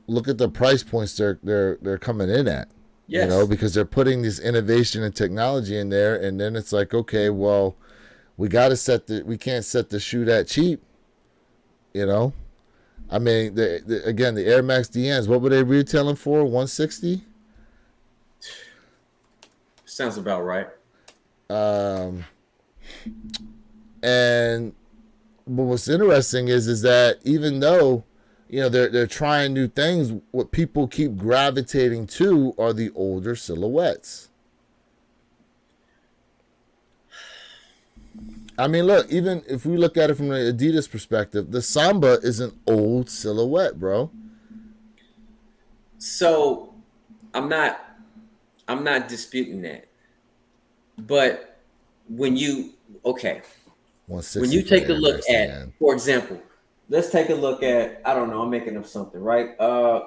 look at the price points they're coming in at. You know, Yes. because they're putting this innovation and technology in there, and then it's like, okay, well, we can't set the shoe that cheap. You know, I mean, again, the Air Max DNs, what were they retailing for? 160. Sounds about right. Um, and but what's interesting is that even though you know they're trying new things, what people keep gravitating to are the older silhouettes. I mean, look, even if we look at it from the Adidas perspective, the Samba is an old silhouette, bro. So I'm not I'm not disputing that. But when you okay, when 160 you for the take a Air look Max at, DN. for example, let's take a look at, I don't know, I'm making up something, right?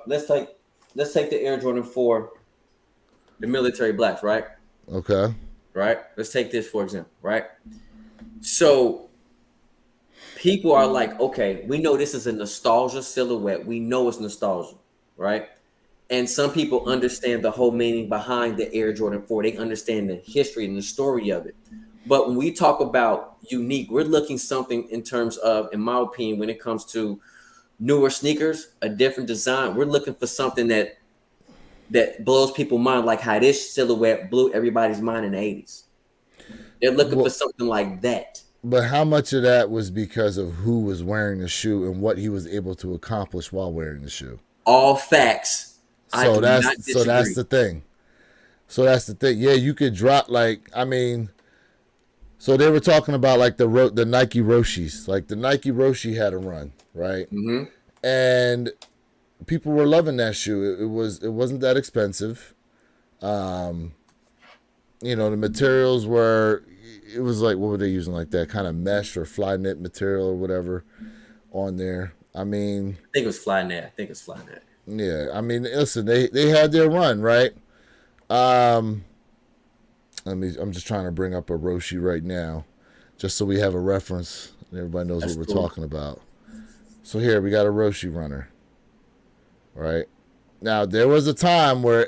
Let's take the Air Jordan 4, the military blacks, right? Okay. Right? Let's take this for example, right? So people are like, okay, we know this is a nostalgia silhouette. We know it's nostalgia, right? And some people understand the whole meaning behind the Air Jordan 4. They understand the history and the story of it. But when we talk about unique, we're looking something in terms of, in my opinion, when it comes to newer sneakers, a different design. We're looking for something that blows people's mind, like how this silhouette blew everybody's mind in the 80s. They're looking for Well, something like that. but how much of that was because of who was wearing the shoe and what he was able to accomplish while wearing the shoe? All facts. I So do not that's disagree. the thing. So that's the thing. Yeah, you could drop like I mean, so they were talking about like the Nike Roshis. Like the Nike Roshi had a run, right? Hmm. And people were loving that shoe. It wasn't that expensive. Um, The materials were, it was like, what were they using, like that kind of mesh or fly knit material or whatever on there. I mean, I think it was Flynet. I think it's Flynet. yeah, I mean, listen, they had their run, right? Um, I'm just trying to bring up a Roshi right now, just so we have a reference and everybody knows That's what we're cool. talking about. So here we got a Roshi runner, right? Now there was a time where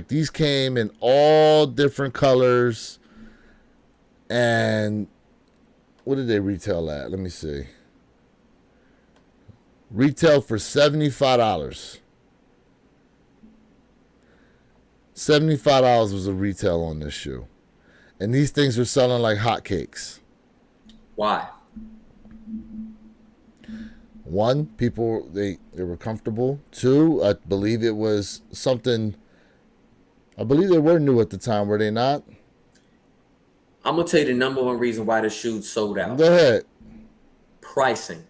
these came in all different colors, and what did they retail at? Let me see. Retail for $75. $75 was a retail on this shoe, and these things were selling like hotcakes. Why? One, people they were comfortable. Two, I believe it was something. I believe they were new at the time, were they not? I'm gonna tell you the number one reason why the shoes sold Go out. ahead. Pricing.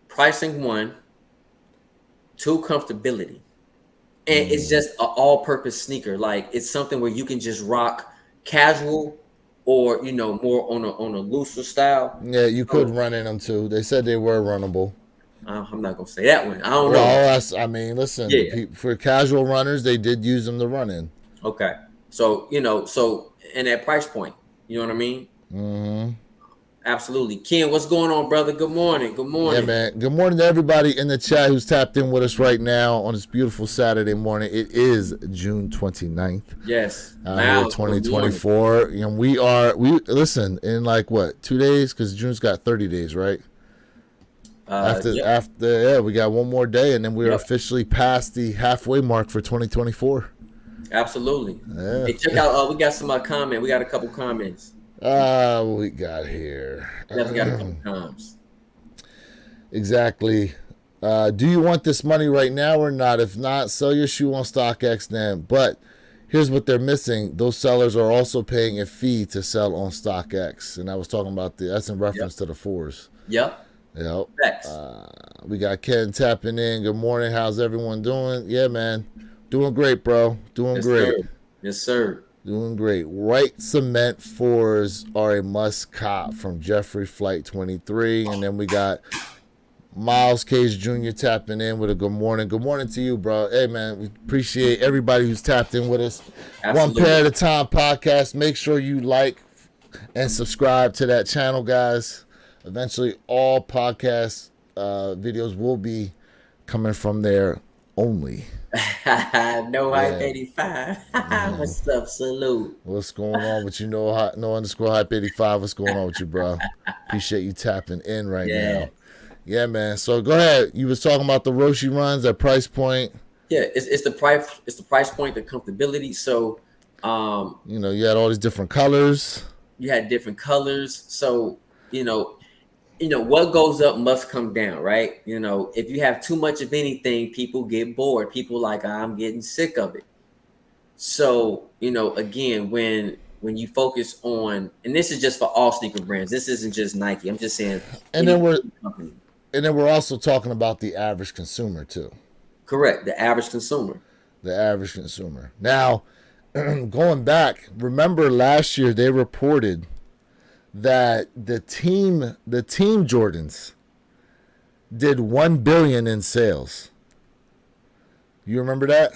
Pricing one. Two, comfortability. And it's just an all-purpose sneaker. Like it's something where you can just rock casual or more on a looser style. Yeah, you could So run in them too. They said they were runnable. I'm not gonna say that one. I don't know. Well, I mean, listen, Yeah. for casual runners, they did use them to run in. Okay. So so in that price point, you know what I mean? Mm-hmm. Absolutely. Ken, what's going on, brother? Good morning. Good Yeah, morning. man. Good morning to everybody in the chat who's tapped in with us right now on this beautiful Saturday morning. It is June 29th. Yes. Here, Miles, good morning. 2024. We listen in like what, 2 days? Because June's got 30 days, right? Yep. After we got one more day, and then we're Yep. officially past the halfway mark for 2024. Absolutely. Yeah. Hey, check out. We got some comment. We got a couple comments. What we got here. Definitely got a couple comments. Exactly. Do you want this money right now or not? If not, sell your shoe on StockX then. But here's what they're missing. Those sellers are also paying a fee to sell on StockX. And I was talking about that's in reference to the fours. Yep. Yep. Facts. We got Ken tapping in. Good morning. How's everyone doing? Yeah, man. Doing great, bro. Doing Yes, great. sir. Yes, sir. Doing great. White cement fours are a must cop from Jeffrey Flight 23. And then we got Miles Cage Jr. tapping in with a good morning. Good morning to you, bro. Hey, man, we appreciate everybody who's tapped in with us. Absolutely. One Pair at a Time podcast. Make sure you like and subscribe to that channel, guys. Eventually, all podcast videos will be coming from there only. No hype 85. What's up? Salute. What's going on with you? No underscore hype 85. What's going on with you, bro? Appreciate you tapping in right now. Yeah, man. So go ahead. You was talking about the Roshi runs, that price point. Yeah, it's the price. It's the price point, the comfortability. So, you had all these different colors. you had different colors. So, what goes up must come down, right? If you have too much of anything, people get bored. People like, I'm getting sick of it. So, again, when you focus on, and this is just for all sneaker brands. This isn't just Nike. I'm just saying. And then we're also talking about the average consumer too. Correct. The average consumer. The average consumer. Now, going back, remember last year they reported that the team Jordans did $1 billion in sales. You remember that?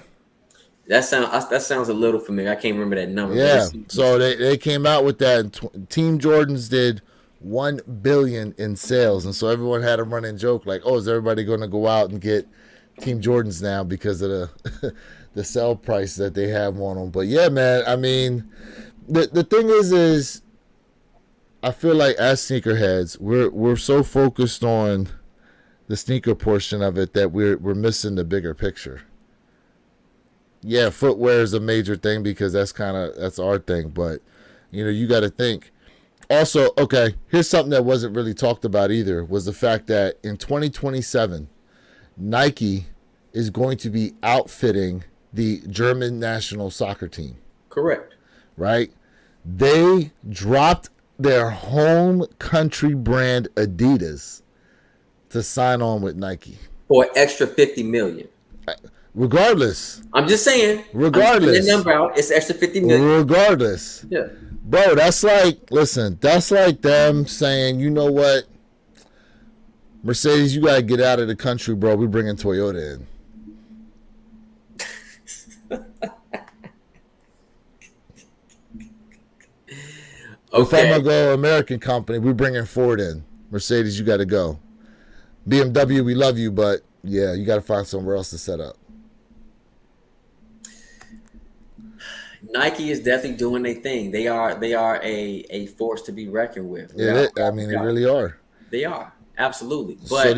That sounds a little familiar. I can't remember that number. Yeah. So they came out with that. Team Jordans did $1 billion in sales, and so everyone had a running joke like, "Oh, is everybody going to go out and get Team Jordans now because of the the sell price that they have on them?" But yeah, man. I mean, the thing is I feel like as sneakerheads, we're so focused on the sneaker portion of it that we're missing the bigger picture. Yeah, footwear is a major thing because that's our thing, but you got to think. Also, okay, here's something that wasn't really talked about either, was the fact that in 2027, Nike is going to be outfitting the German national soccer team. Correct. Right? They dropped their home country brand Adidas to sign on with Nike For an extra $50 million. Regardless. I'm just saying. I'm just putting that Regardless. number out. It's extra 50 million. Regardless. Yeah. Bro, that's like, listen, that's like them saying, you know what? Mercedes, you got to get out of the country, bro. We're bringing Toyota in. If I'm going to go American company, we're bringing Ford in. Mercedes, you got to go. BMW, we love you, but yeah, you got to find somewhere else to set up. Nike is definitely doing their thing. They are a force to be reckoned with. They really are. They are. Absolutely. But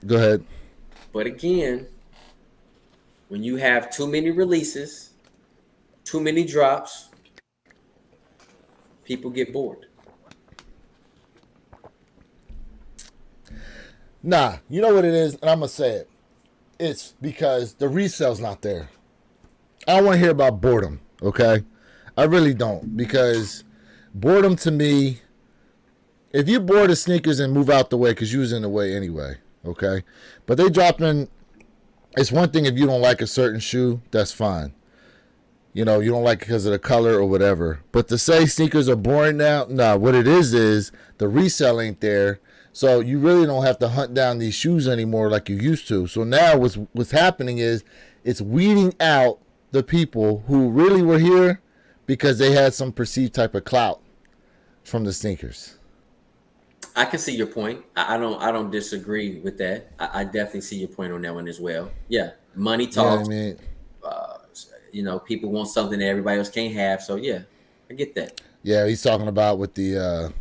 go ahead. But again, when you have too many releases, too many drops, people get bored. Nah, you know what it is, and I'm going to say it. It's because the resale's not there. I don't want to hear about boredom, okay? I really don't, because boredom to me, if you bored of sneakers and move out the way, because you was in the way anyway, okay? But they dropping, it's one thing if you don't like a certain shoe, that's fine. You know, you don't like it because of the color or whatever. But to say sneakers are boring now, nah, what it is the resale ain't there. So you really don't have to hunt down these shoes anymore like you used to. So now what's happening is it's weeding out the people who really were here because they had some perceived type of clout from the sneakers. I can see your point. I don't disagree with that. I definitely see your point on that one as well. Yeah, money talks. You know what I mean? People want something that everybody else can't have. So yeah, I get that. Yeah, he's talking about with the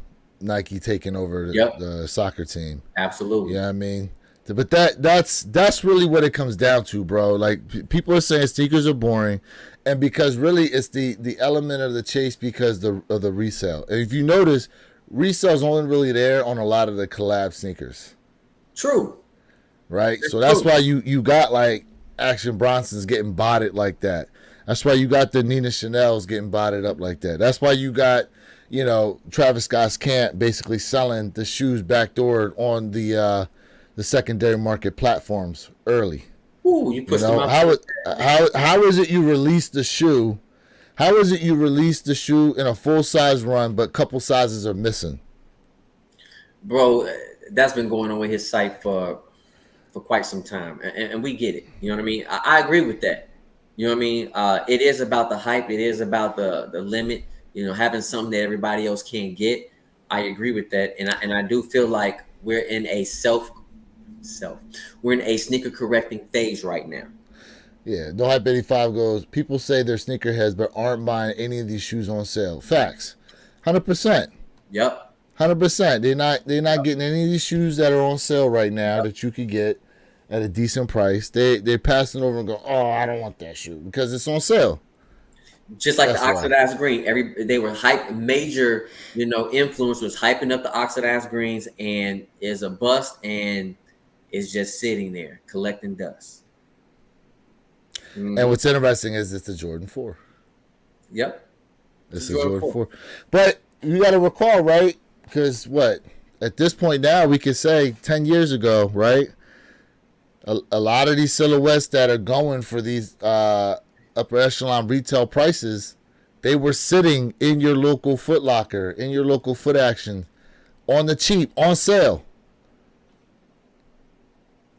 Nike taking over the soccer team. Absolutely. Yeah, you know what I mean, but that's really what it comes down to, bro. Like people are saying sneakers are boring, and because really it's the element of the chase because of the resale. And if you notice, resale's only really there on a lot of the collab sneakers. True. Right. So that's why you got like Action Bronson's getting botted like that. That's why you got the Nina Chanel's getting botted up like that. That's why you got, Travis Scott's Camp basically selling the shoes backdoor on the secondary market platforms early. Ooh, you pushed them out. How is it you release the shoe? How is it you release the shoe in a full size run, but a couple sizes are missing? Bro, that's been going on with his site for quite some time, and we get it. You know what I mean? I agree with that. You know what I mean? It is about the hype. It is about the limit. Having something that everybody else can't get. I agree with that, and I do feel like we're in a we're in a sneaker correcting phase right now. Yeah, No Hype 85 goes, people say they're sneakerheads but aren't buying any of these shoes on sale. Facts. 100%. Yep. 100%. They're not getting any of these shoes that are on sale right now that you could get at a decent price. They're passing over and go, oh, I don't want that shoe because it's on sale. Just like the oxidized green, they were hype. Major, influence was hyping up the oxidized greens, and is a bust, and is just sitting there collecting dust. Mm-hmm. And what's interesting is it's a Jordan 4. Yep, it's a Jordan 4. But you got to recall, right? Because at this point now we could say 10 years ago, right? A lot of these silhouettes that are going for these upper echelon retail prices, they were sitting in your local Foot Locker, in your local Foot Action, on the cheap, on sale.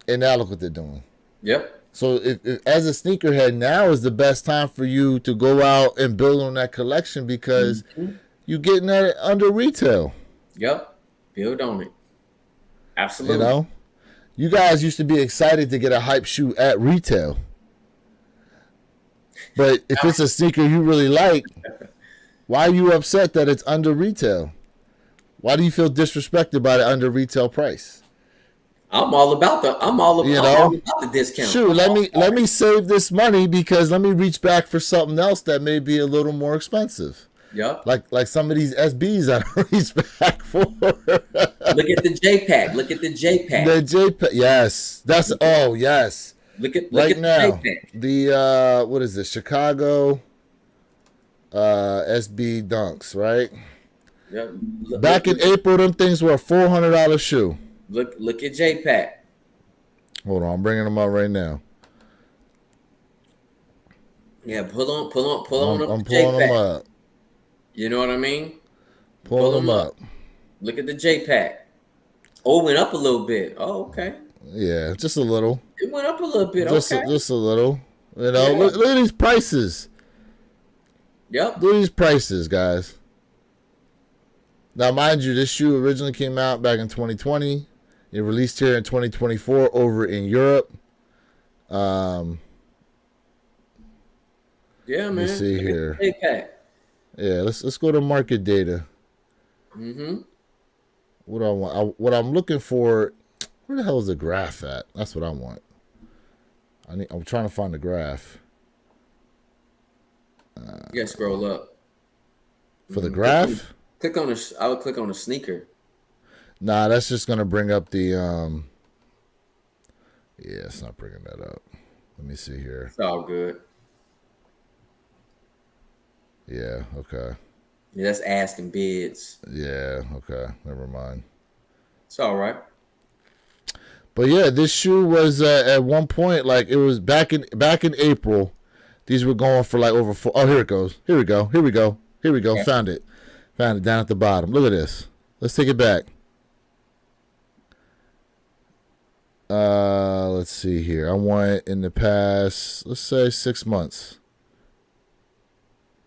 And now look what they're doing. Yep. So if as a sneakerhead, now is the best time for you to go out and build on that collection because you're getting at it under retail. Yep. Build on it. Absolutely. You guys used to be excited to get a hype shoe at retail. But if it's a sneaker you really like, why are you upset that it's under retail? Why do you feel disrespected by the under retail price? I'm all about the discount. Shoot, let me save this money because let me reach back for something else that may be a little more expensive. Yep. Like some of these SBs I reach back for. Look at the JPEG. Look at the JPEG. The JPEG. Yes. Yes. Look at now. JPEG. The what is this? Chicago SB Dunks, right? Yeah. Back in April, them things were a $400 shoe. Look at JPEG. Hold on, I'm bringing them up right now. Yeah, pull on up I'm the pulling them JPEG. up. You know what I mean? Pull Pulling them them up. up. Look at the JPEG. Oh, it went up a little bit. Oh, okay. Yeah, just a little. It went up a little bit. Just Okay. just a little. You know, Yeah. look at these prices. Yep. Look at these prices, guys. Now, mind you, this shoe originally came out back in 2020. It released here in 2024 over in Europe. Um, Yeah, Let me man. see Look at here. the JPEG. Yeah, let's go to market data. Mm-hmm. What I want, what I'm looking for. Where the hell is the graph at? That's what I want. I'm trying to find the graph You gotta scroll up. for the Click graph. click on the. I would click on the sneaker. Nah, that's just gonna bring up the. Yeah, it's not bringing that up. Let me see here. It's all good. Yeah. Okay. Yeah, that's asking bids. Yeah. Okay. Never mind. It's all right. But yeah, this shoe was at one point like it was back in April. These were going for like over four. Oh, here it goes. Here we go. Here we go. Here we go. Okay. Found it. Found it down at the bottom. Look at this. Let's take it back. Let's see here. I want in the past, let's say 6 months.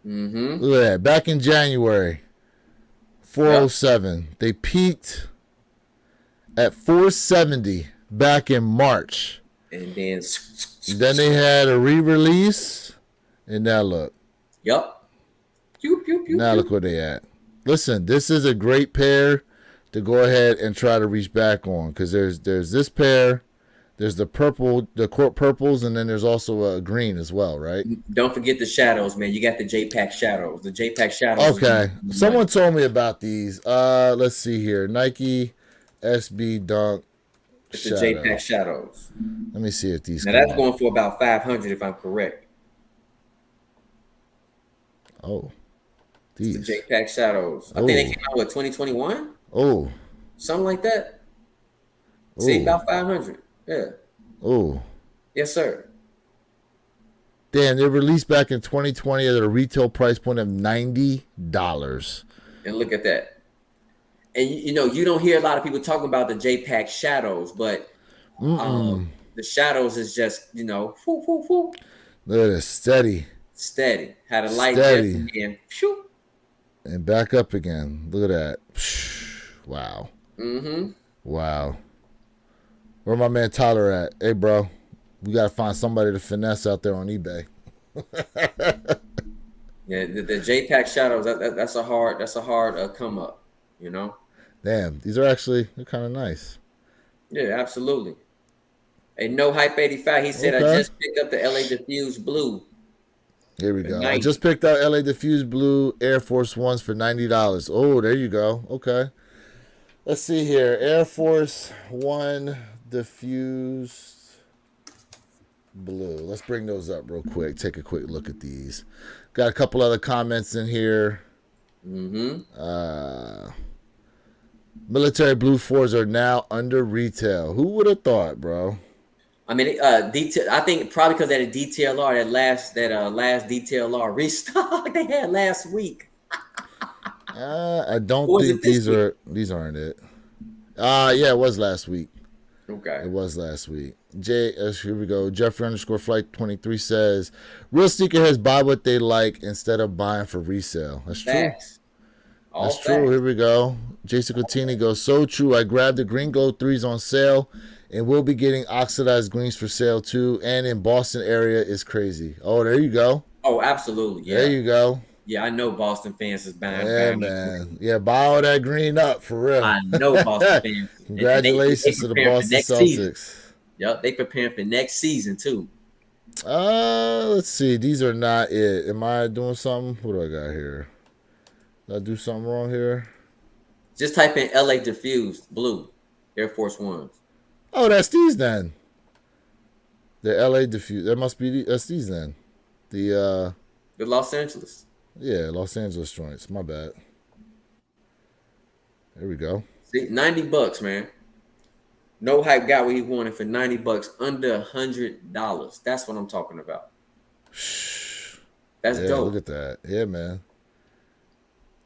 Mm-hmm. Look at that. Back in January, Yep. 407. They peaked at 470 back in March. And then. Then they had a re-release, and now look. Yep. Pew pew pew Now pew. look where they at. Listen, this is a great pair to go ahead and try to reach back on because there's this pair, there's the purple, the court purples, and then there's also a green as well, right? Don't forget the shadows, man. You got the JPEG shadows. The JPEG shadows. Okay. Is Someone told me about these. Let's see here. Nike SB Dunk it's the JPEG Shadow. shadows. Let me see if these Now come that's up. going for about 500 if I'm correct. Oh, It's the these. JPEG shadows. I think they came out with 2021, Oh, something like that. See, oh, about 500. Yeah. oh. Yes, sir. Damn, they released back in 2020 at a retail price point of $90. And look at that. And you know, you don't hear a lot of people talking about the JPEG shadows, but the shadows is just, you know, whoo, whoo, whoo, Look at this. Steady. steady. Had a light dip Steady. and shoo. And back up again. Look at that. Wow. Mm-hmm. Wow. Where my man Tyler at? Hey, bro. We got to find somebody to finesse out there on eBay. Yeah, the JPEG shadows, that's a hard come up, you know? Damn, these are actually, they're kind of nice. Yeah, absolutely. A No Hype 85, he said, I Okay. just picked up the LA Diffuse Blue Here we for go. I 90. just picked out LA Diffuse Blue Air Force Ones for $90. Oh, there you go. Okay. Let's see here. Air Force One Diffused Blue. Let's bring those up real quick. Take a quick look at these. Got a couple other comments in here. Mm-hmm. Military Blue 4s are now under retail. Who would have thought, bro? I mean, detail. I think probably because that DTLR, last DTLR restock they had last week, I don't or was think it this week? these aren't it. Yeah, it was last week. Okay. It was last week. Here we go. Jeffrey underscore flight 23 says, real sneakerheads buy what they like instead of buying for resale. That's true. Facts. All That's facts. true. Here we go. Jason Coutinho goes, so true. I grabbed the Green Glow 3s on sale and we'll be getting oxidized greens for sale too. And in Boston area is crazy. Oh, there you go. Oh, absolutely. Yeah. There you go. Yeah, I know Boston fans is buying. Yeah, man. Yeah, buy all that green up for real. I know Boston fans. Congratulations they to the preparing for Boston next season. Celtics. Yep, they preparing for next season too. Let's see. These are not it. Am I doing something? What do I got here? Did I do something wrong here? Just type in LA Diffused Blue Air Force Ones. Oh, that's these then. The LA Diffuse. That must be that's these then. The Los Angeles. yeah, Los Angeles joints. My bad. There we go. See, $90, man. No Hype got what he wanted for $90, under $100. That's what I'm talking about. That's Yeah, look dope. at that. Yeah, man.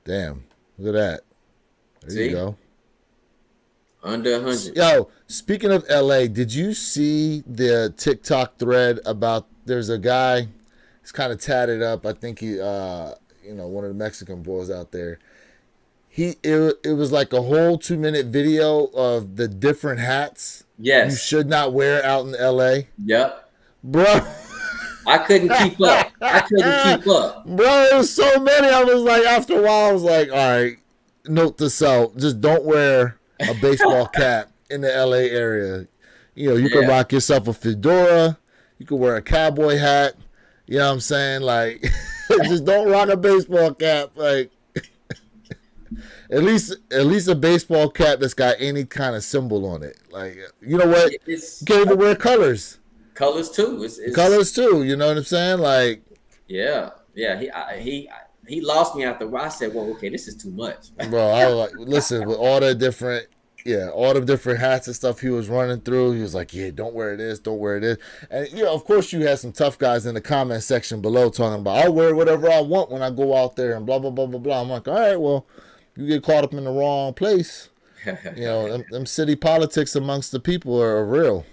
Damn. Look at that. There you See, go. under 100. Yo, speaking of LA, did you see the TikTok thread about there's a guy, he's kind of tatted up. I think he one of the Mexican boys out there. It was like a whole 2 minute video of the different hats you Yes. should not wear out in LA. Yep. Bro, I couldn't keep up. I couldn't keep up. bro, it was so many. I was like, after a while, I was like, all right, note to self, just don't wear a baseball cap in the LA area. You know, you could Yeah. rock yourself a fedora, you could wear a cowboy hat. You know what I'm saying? Like, just don't rock a baseball cap. Like, at least a baseball cap that's got any kind of symbol on it. Like, you know what? You It's can't even wear colors. colors too. It's Colors too. You know what I'm saying? Like, yeah, yeah. He lost me after a while. I said, "Well, okay, this is too much." bro, I was like, listen, with all the different hats and stuff he was running through, he was like, yeah, don't wear this, don't wear this. And, of course, you had some tough guys in the comment section below talking about, I'll wear whatever I want when I go out there and blah, blah, blah, blah, blah. I'm like, all right, well, you get caught up in the wrong place. Them city politics amongst the people are real,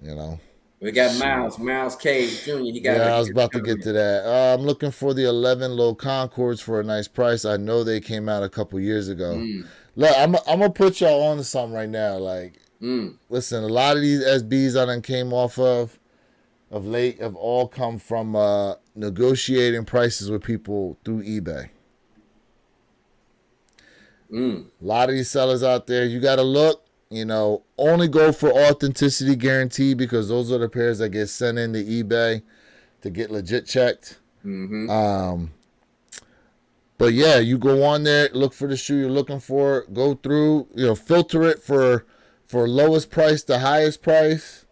you know. We got Shit. Miles Cage Jr. He got Yeah, I was it. about to get to that. I'm looking for the 11 low Concords for a nice price. I know they came out a couple years ago. Mm, Look, I'm gonna put y'all on to something right now. Like, mm, listen, a lot of these SBs I done came off of late have all come from negotiating prices with people through eBay. mm. A lot of these sellers out there, you gotta look. Only go for authenticity guarantee because those are the pairs that get sent into eBay to get legit checked. Mm-hmm. But yeah, you go on there, look for the shoe you're looking for, go through, filter it for lowest price to highest price,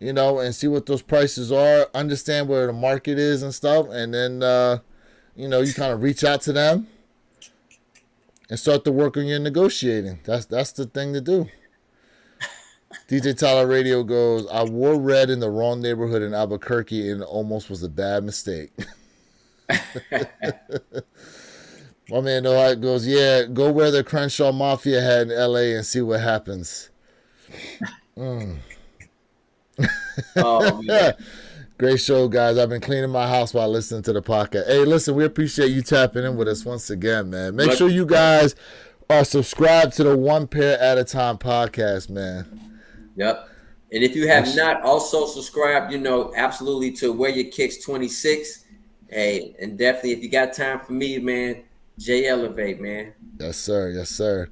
and see what those prices are, understand where the market is and stuff, and then you kind of reach out to them and start to work on your negotiating. That's the thing to do. DJ Tyler Radio goes, I wore red in the wrong neighborhood in Albuquerque and it almost was a bad mistake. My man Noah goes, yeah, go wear the Crenshaw Mafia hat in LA and see what happens. Oh man. Great show, guys. I've been cleaning my house while listening to the podcast. Hey, listen, we appreciate you tapping in with us once again, man. Make sure you guys are subscribed to the One Pair at a Time podcast, man. Yep. And if you have not also subscribed, absolutely to Wear Your Kicks 26. Hey, and definitely if you got time for me, man, J Elevate, man. Yes, sir. Yes, sir.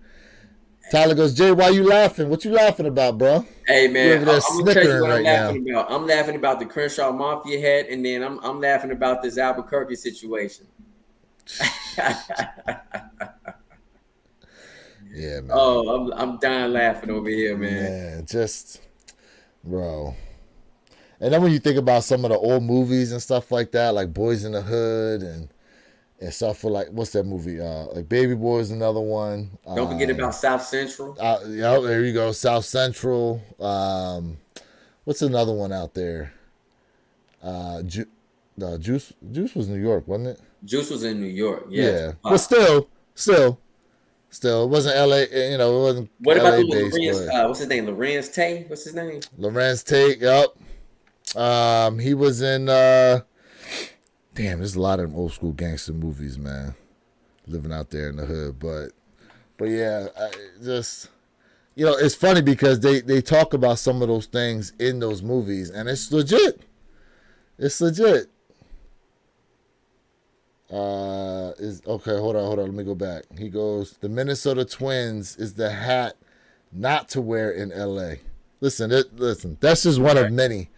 Tyler goes, Jay, why you laughing? What you laughing about, bro? Hey man, I'm gonna tell you what I'm laughing about. I'm laughing about the Crenshaw Mafia head, and then I'm laughing about this Albuquerque situation. Yeah, man. Oh, I'm dying laughing over here, man. Man, just, bro. And then when you think about some of the old movies and stuff like that, like Boys in the Hood and stuff for like, what's that movie? Like Baby Boy is another one. Don't forget about South Central. Yeah, there you go. South Central. What's another one out there? Juice was New York, wasn't it? Juice was in New York. Yeah. But still, it wasn't LA. It wasn't. What about LA the based, Lorenz? What's his name? Lorenz Tate. What's his name? Lorenz Tate. Yep. He was in. Damn, there's a lot of them old school gangster movies, man. Living out there in the hood, but yeah, it's funny because they talk about some of those things in those movies, and it's legit. It's legit. Is okay. Hold on. Let me go back. He goes, the Minnesota Twins is the hat not to wear in LA. Listen. That's just one of many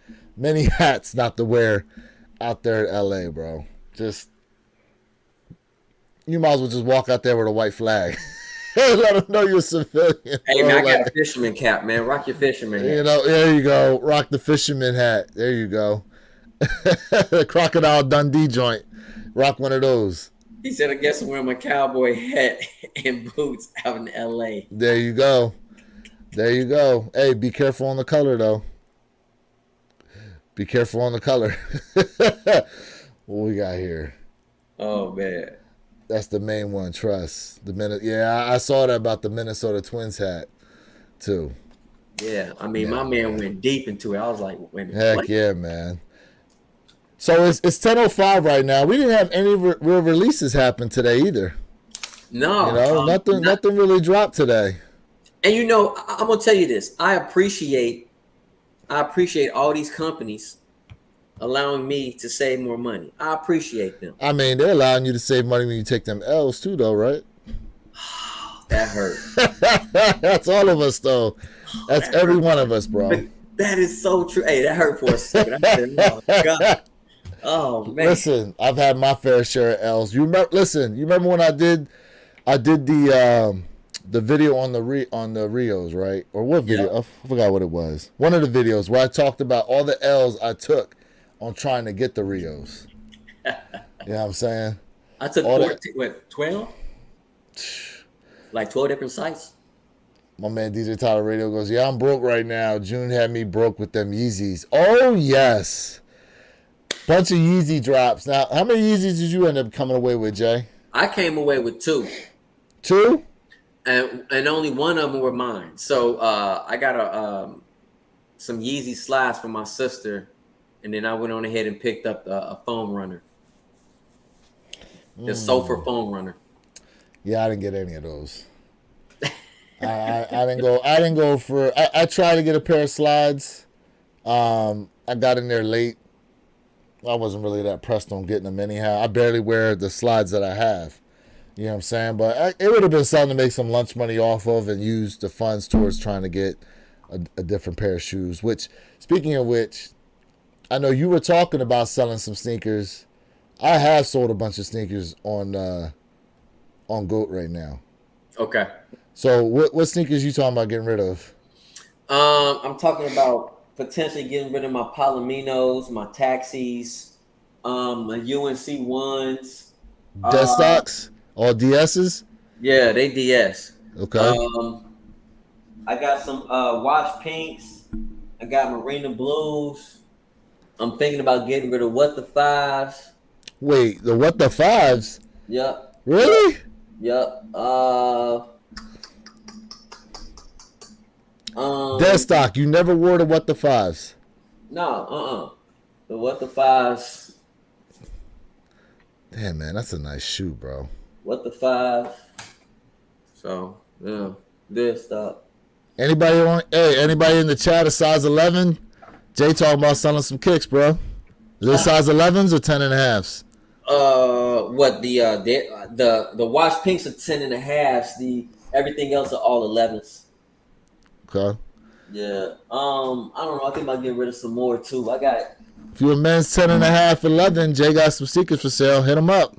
hats not to wear out there in LA, bro. Just, you might as well just walk out there with a white flag. Let them know you're a civilian. Hey, man, I got a fisherman cap, man. Rock your fisherman hat. There you go. Rock the fisherman hat. There you go. The Crocodile Dundee joint. Rock one of those. He said, I guess I'm wearing my cowboy hat and boots out in LA. There you go. Hey, be careful on the color, though. Be careful on the color. What we got here? Oh man. That's the main one. Trust Yeah, I saw that about the Minnesota Twins hat too. Yeah, I mean, Yeah, my man man. went deep into it. I was like, wait a minute, what? Heck yeah, man. So it's 10:05 right now. We didn't have any real releases happen today either. You No, know, nothing really dropped today. and I'm gonna tell you this. I appreciate all these companies allowing me to save more money. I appreciate them. I mean, they're allowing you to save money when you take them L's too, though, right? That hurt. That's all of us, though. That's That every hurt. one of us, bro. That is so true. Hey, that hurt for a second. I said, oh God. Oh man. Listen, I've had my fair share of L's. You remember? Listen, you remember when I did the video on the Rios, right? Or what video? Yeah. I forgot what it was. One of the videos where I talked about all the L's I took on trying to get the Rios. You know what I'm saying? I took All 14, that. what, 12? Like 12 different sites. My man DJ Tyler Radio goes, yeah, I'm broke right now. June had me broke with them Yeezys. Oh yes, bunch of Yeezy drops. Now, how many Yeezys did you end up coming away with, Jay? I came away with two. Two? And only one of them were mine. So I got some Yeezy slides for my sister, and then I went on ahead and picked up a foam runner, the Sulfur foam runner. Yeah, I didn't get any of those. I didn't go. I didn't go for. I tried to get a pair of slides. I got in there late. I wasn't really that pressed on getting them anyhow. I barely wear the slides that I have. You know what I'm saying? But it would have been something to make some lunch money off of and use the funds towards trying to get a different pair of shoes. Which, speaking of which, I know you were talking about selling some sneakers. I have sold a bunch of sneakers on GOAT right now. Okay. So what sneakers you talking about getting rid of? I'm talking about potentially getting rid of my Palominos, my taxis, my UNC ones. Dead stocks? All DSs? Yeah, they DS. Okay. I got some Watch Pinks. I got Marina Blues. I'm thinking about getting rid of What the Fives. Wait, the what the fives? Yep. Really? Yep. Dead stock. You never wore the what the fives. No, the What the Fives. Damn, man, that's a nice shoe, bro. What the Five. So, yeah. This stuff. Anybody in the chat a size 11? Jay talking about selling some kicks, bro. Is it size 11s or 10 and a halves? What the Watch Pinks are 10 and a halves. The everything else are all 11s. Okay. Yeah. I don't know. I think I might get rid of some more too. I got. If you're a men's 10 and a half, 11, Jay got some sneakers for sale. Hit him up.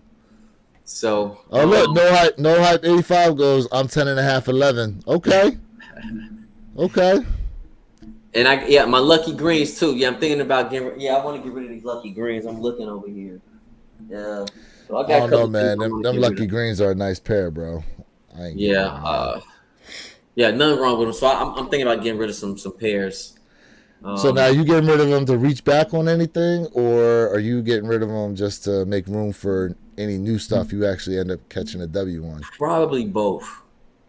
So. Oh, look, no hype 85 goes, I'm 10 and a half, 11. Okay. Okay. And my Lucky Greens too. Yeah, I'm thinking about getting. Yeah, I want to get rid of these Lucky Greens. I'm looking over here. Yeah. So I got I don't know, man. Them Lucky Greens are a nice pair, bro. Yeah. Yeah, nothing wrong with them. So I'm thinking about getting rid of some pairs. So now you getting rid of them to reach back on anything, or are you getting rid of them just to make room for any new stuff you actually end up catching a W on? Probably both.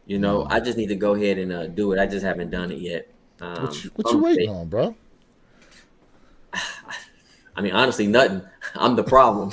I just need to go ahead and do it. I just haven't done it yet. What you waiting on, bro? I mean, honestly, nothing. I'm the problem.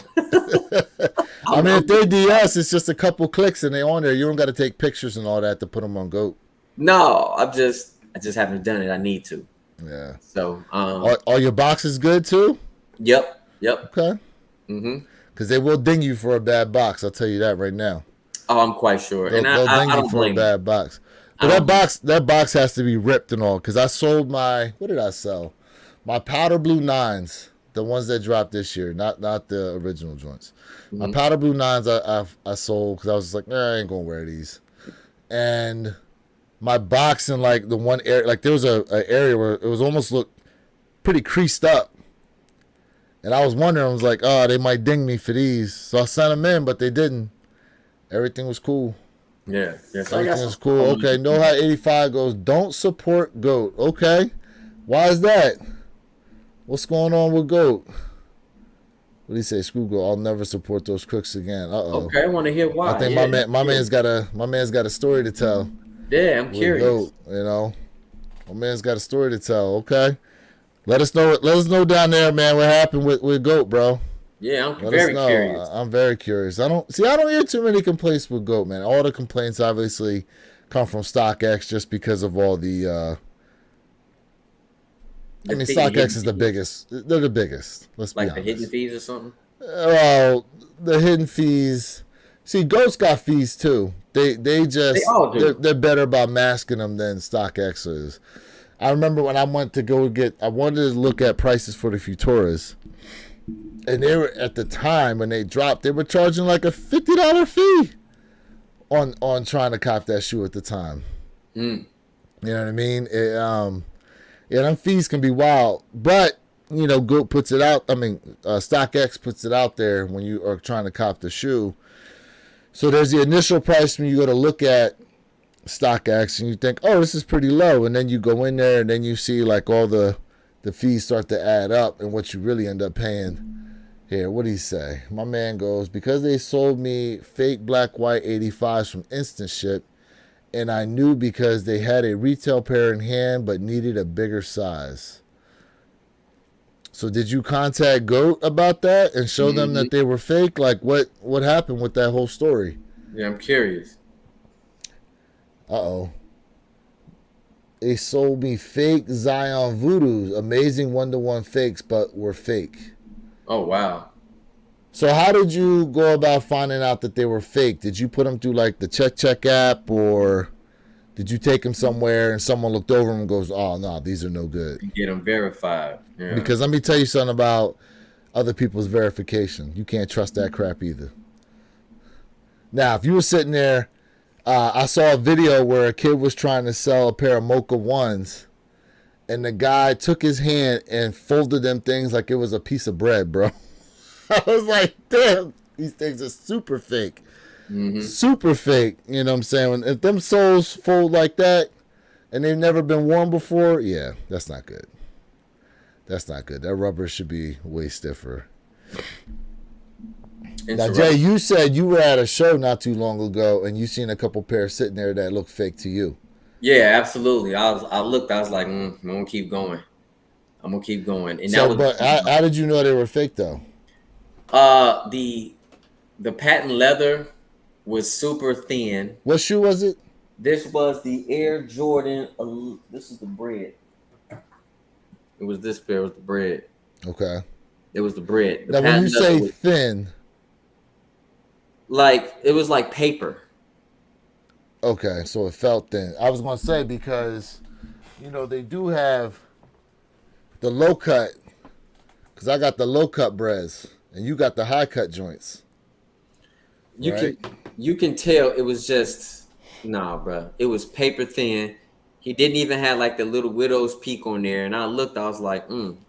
I mean, if they're DS, it's just a couple clicks and they're on there. You don't got to take pictures and all that to put them on GOAT. No, I just haven't done it. I need to. Yeah. So, are your boxes good too? Yep. Okay. Because they will ding you for a bad box. I'll tell you that right now. Oh, I'm quite sure. They'll ding you for a bad box. But that box has to be ripped and all. Because I sold what did I sell? My powder blue 9s, the ones that dropped this year, not the original joints. My powder blue 9s I sold because I was just like, I ain't gonna wear these. And my box in like the one area, like there was a area where it was almost looked pretty creased up. And I was wondering, I was like, oh, they might ding me for these. So I sent them in, but they didn't. Everything was cool. Yeah. Everything was cool. Okay, No High 85 goes, don't support GOAT. Okay. Why is that? What's going on with GOAT? What do you say? Screw Goat. I'll never support those crooks again. Uh oh. Okay, I want to hear I why. think Yeah, my man's got a story to tell yeah, I'm with curious. Goat. You know, my man's got a story to tell. Okay, let us know. Let us know down there, man. What happened with Goat, bro? Yeah, I'm Let us very know. curious. I'm very curious. I don't hear too many complaints with Goat, man. All the complaints obviously come from StockX just because of all the. I mean, The StockX hidden is the fees, biggest. They're the biggest. Let's be like the hidden honest. fees or something. Well, the hidden fees. See, Goat's got fees too. They Just all do. they're better about masking them than StockX is. I remember when I went to go get. I wanted to look at prices for the Futuras, and they were at the time when they dropped. They were charging like a $50 fee on trying to cop that shoe at the time. Mm. You know what I mean? Yeah, them fees can be wild, but you know, Goat puts it out. I mean, StockX puts it out there when you are trying to cop the shoe. So there's the initial price when you go to look at StockX and you think, oh, this is pretty low, and then you go in there and then you see like all the fees start to add up and what you really end up paying. Here, what do you say? My man goes, because they sold me fake black white 85s from Instant Ship, and I knew because they had a retail pair in hand but needed a bigger size. So did you contact Goat about that and show them Hmm. that they were fake? Like what happened with that whole story? Yeah, I'm curious. Uh-oh. They sold me fake Zion Voodoos, amazing one-to-one fakes, but were fake. Oh wow. So how did you go about finding out that they were fake? Did you put them through like the Check app, or did you take them somewhere and someone looked over them and goes, oh no, these are no good? You get them verified. Yeah. Because let me tell you something about other people's verification. You can't trust that crap either. Now, if you were sitting there, I saw a video where a kid was trying to sell a pair of Mocha ones, and the guy took his hand and folded them things like it was a piece of bread, bro. I was like, damn, these things are super fake. Hmm. Super fake. You know what I'm saying? If them soles fold like that and they've never been worn before, yeah, that's not good. That's not good. That rubber should be way stiffer. Now, Jay, Interesting. you said you were at a show not too long ago and you seen a couple pairs sitting there that look fake to you. Yeah, absolutely. I looked. I was like, I'm gonna keep going. I'm gonna keep going. And that So, was but how did you know they were fake though? uh the the patent leather was super thin. What shoe was it? This was the Air Jordan. This is the bread. It was this pair. It was the bread. Okay. It was the bread. The Now, when you patent leather say was thin, like it was like paper. okay, so it felt thin. I was gonna say because you know they do have the low cut, because I got the low cut breads and you got the high cut joints, You right? can you can tell it was just nah, bro. It was paper thin. He didn't even have like the little widow's peak on there. And I looked. I was like,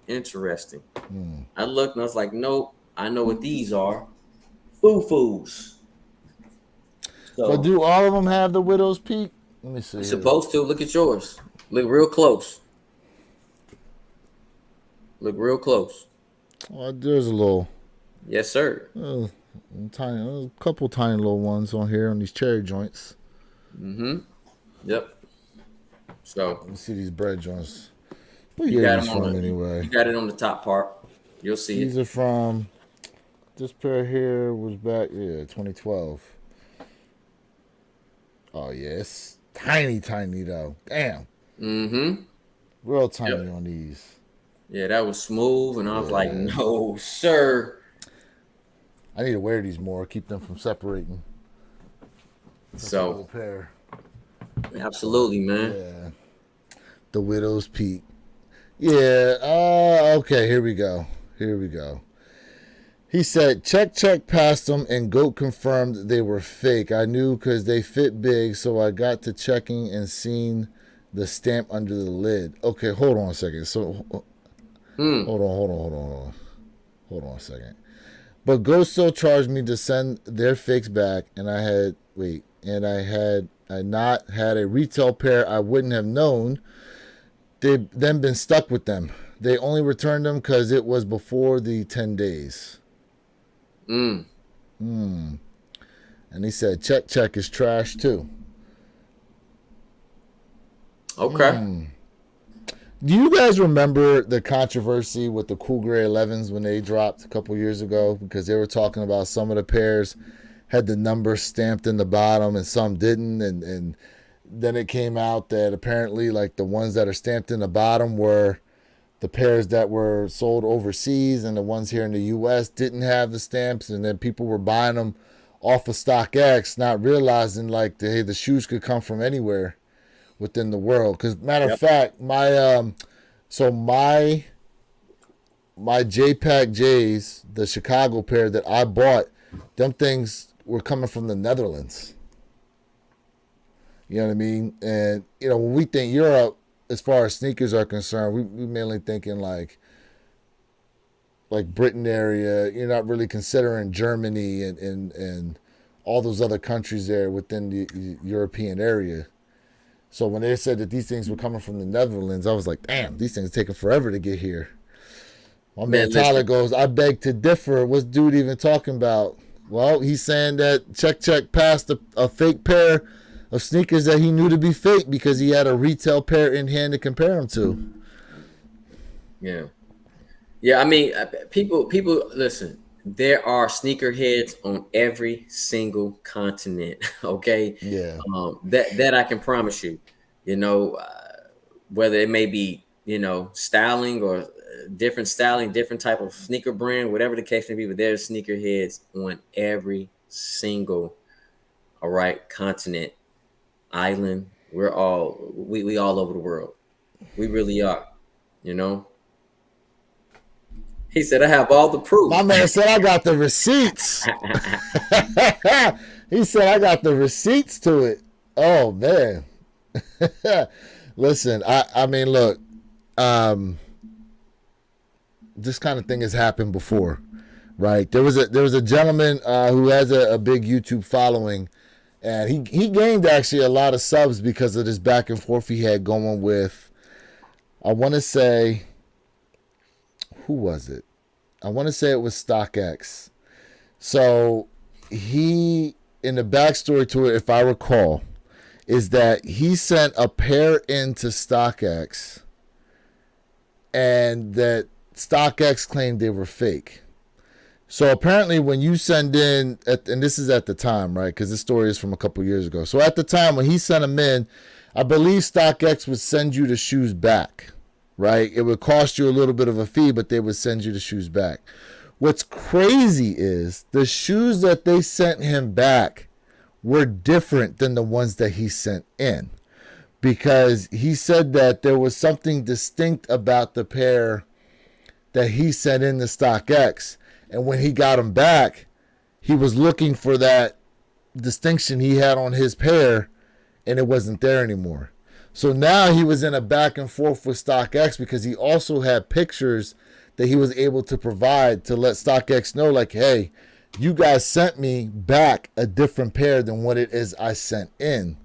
interesting. Hmm. I looked and I was like, nope. I know what these are. Foo-foos. But So do all of them have the widow's peak? Let me see you're here. supposed to look at yours. Look real close. Look real close. Oh, there's a little, Yes, sir. uh, tiny, a couple tiny little ones on here on these cherry joints. Mm-hmm. Yep. So Let me see these bread joints. What you year are got these them on from the anyway? you got it on the top part. You'll see These it. are from, this pair here was back, yeah, 2012. Oh, yeah, it's tiny, tiny though. Damn. Mm-hmm. Real tiny Yep. on these. Yeah, that was smooth, and I was like, Yeah. no, sir. I need to wear these more, keep them from separating. That's a little So pair. absolutely, man. Yeah. The Widow's Peak. Yeah. Okay, here we go. Here we go. He said, check past them, and Goat confirmed they were fake. I knew because they fit big, so I got to checking and seen the stamp under the lid. Okay, hold on a second. So, Hmm. hold on a second. But Ghost still charged me to send their fakes back, and I not had a retail pair I wouldn't have known. They've then been stuck with them. They only returned them because it was before the 10 days. Mm. And he said check is trash too. Okay. Do you guys remember the controversy with the Cool Gray 11s when they dropped a couple years ago? Because they were talking about some of the pairs had the number stamped in the bottom and some didn't. And then it came out that apparently, like, the ones that are stamped in the bottom were the pairs that were sold overseas, and the ones here in the U.S. didn't have the stamps. And then people were buying them off of StockX, not realizing, like, hey, the shoes could come from anywhere within the world. Because matter of Yep. fact, my JPAC J's, the Chicago pair that I bought, them things were coming from the Netherlands. You know what I mean? And when we think Europe, as far as sneakers are concerned, we mainly thinking like Britain area. You're not really considering Germany and all those other countries there within the European area. So when they said that these things were coming from the Netherlands, I was like, damn, these things are taking forever to get here. My man Man, Tyler listen. goes, I beg to differ. What's dude even talking about? Well, he's saying that check passed a fake pair of sneakers that he knew to be fake because he had a retail pair in hand to compare them to. Yeah. Yeah. I mean, people. Listen. There are sneakerheads on every single continent. Okay. Yeah. That I can promise you. You know, whether it may be styling or different styling, different type of sneaker brand, whatever the case may be. But there's sneakerheads on every single continent, island. We all over the world. We really are. You know. He said, "I have all the My proof." man said, I got the receipts. He said, I got the receipts to it. Oh, man. Listen, I mean, look, this kind of thing has happened before, right? There was a gentleman who has a big YouTube following, and he gained actually a lot of subs because of this back and forth he had going with, I want to say, who was it? I want to say it was StockX. So he, in the backstory to it, if I recall, is that he sent a pair into StockX and that StockX claimed they were fake. So apparently when you send in, and this is at the time, right? Because this story is from a couple years ago. So at the time when he sent them in, I believe StockX would send you the shoes back, right? It would cost you a little bit of a fee, but they would send you the shoes back. What's crazy is the shoes that they sent him back were different than the ones that he sent in, because he said that there was something distinct about the pair that he sent in the StockX, and when he got them back, he was looking for that distinction he had on his pair, and it wasn't there anymore. So now he was in a back and forth with StockX because he also had pictures that he was able to provide to let StockX know, like, hey, you guys sent me back a different pair than what it is I sent in.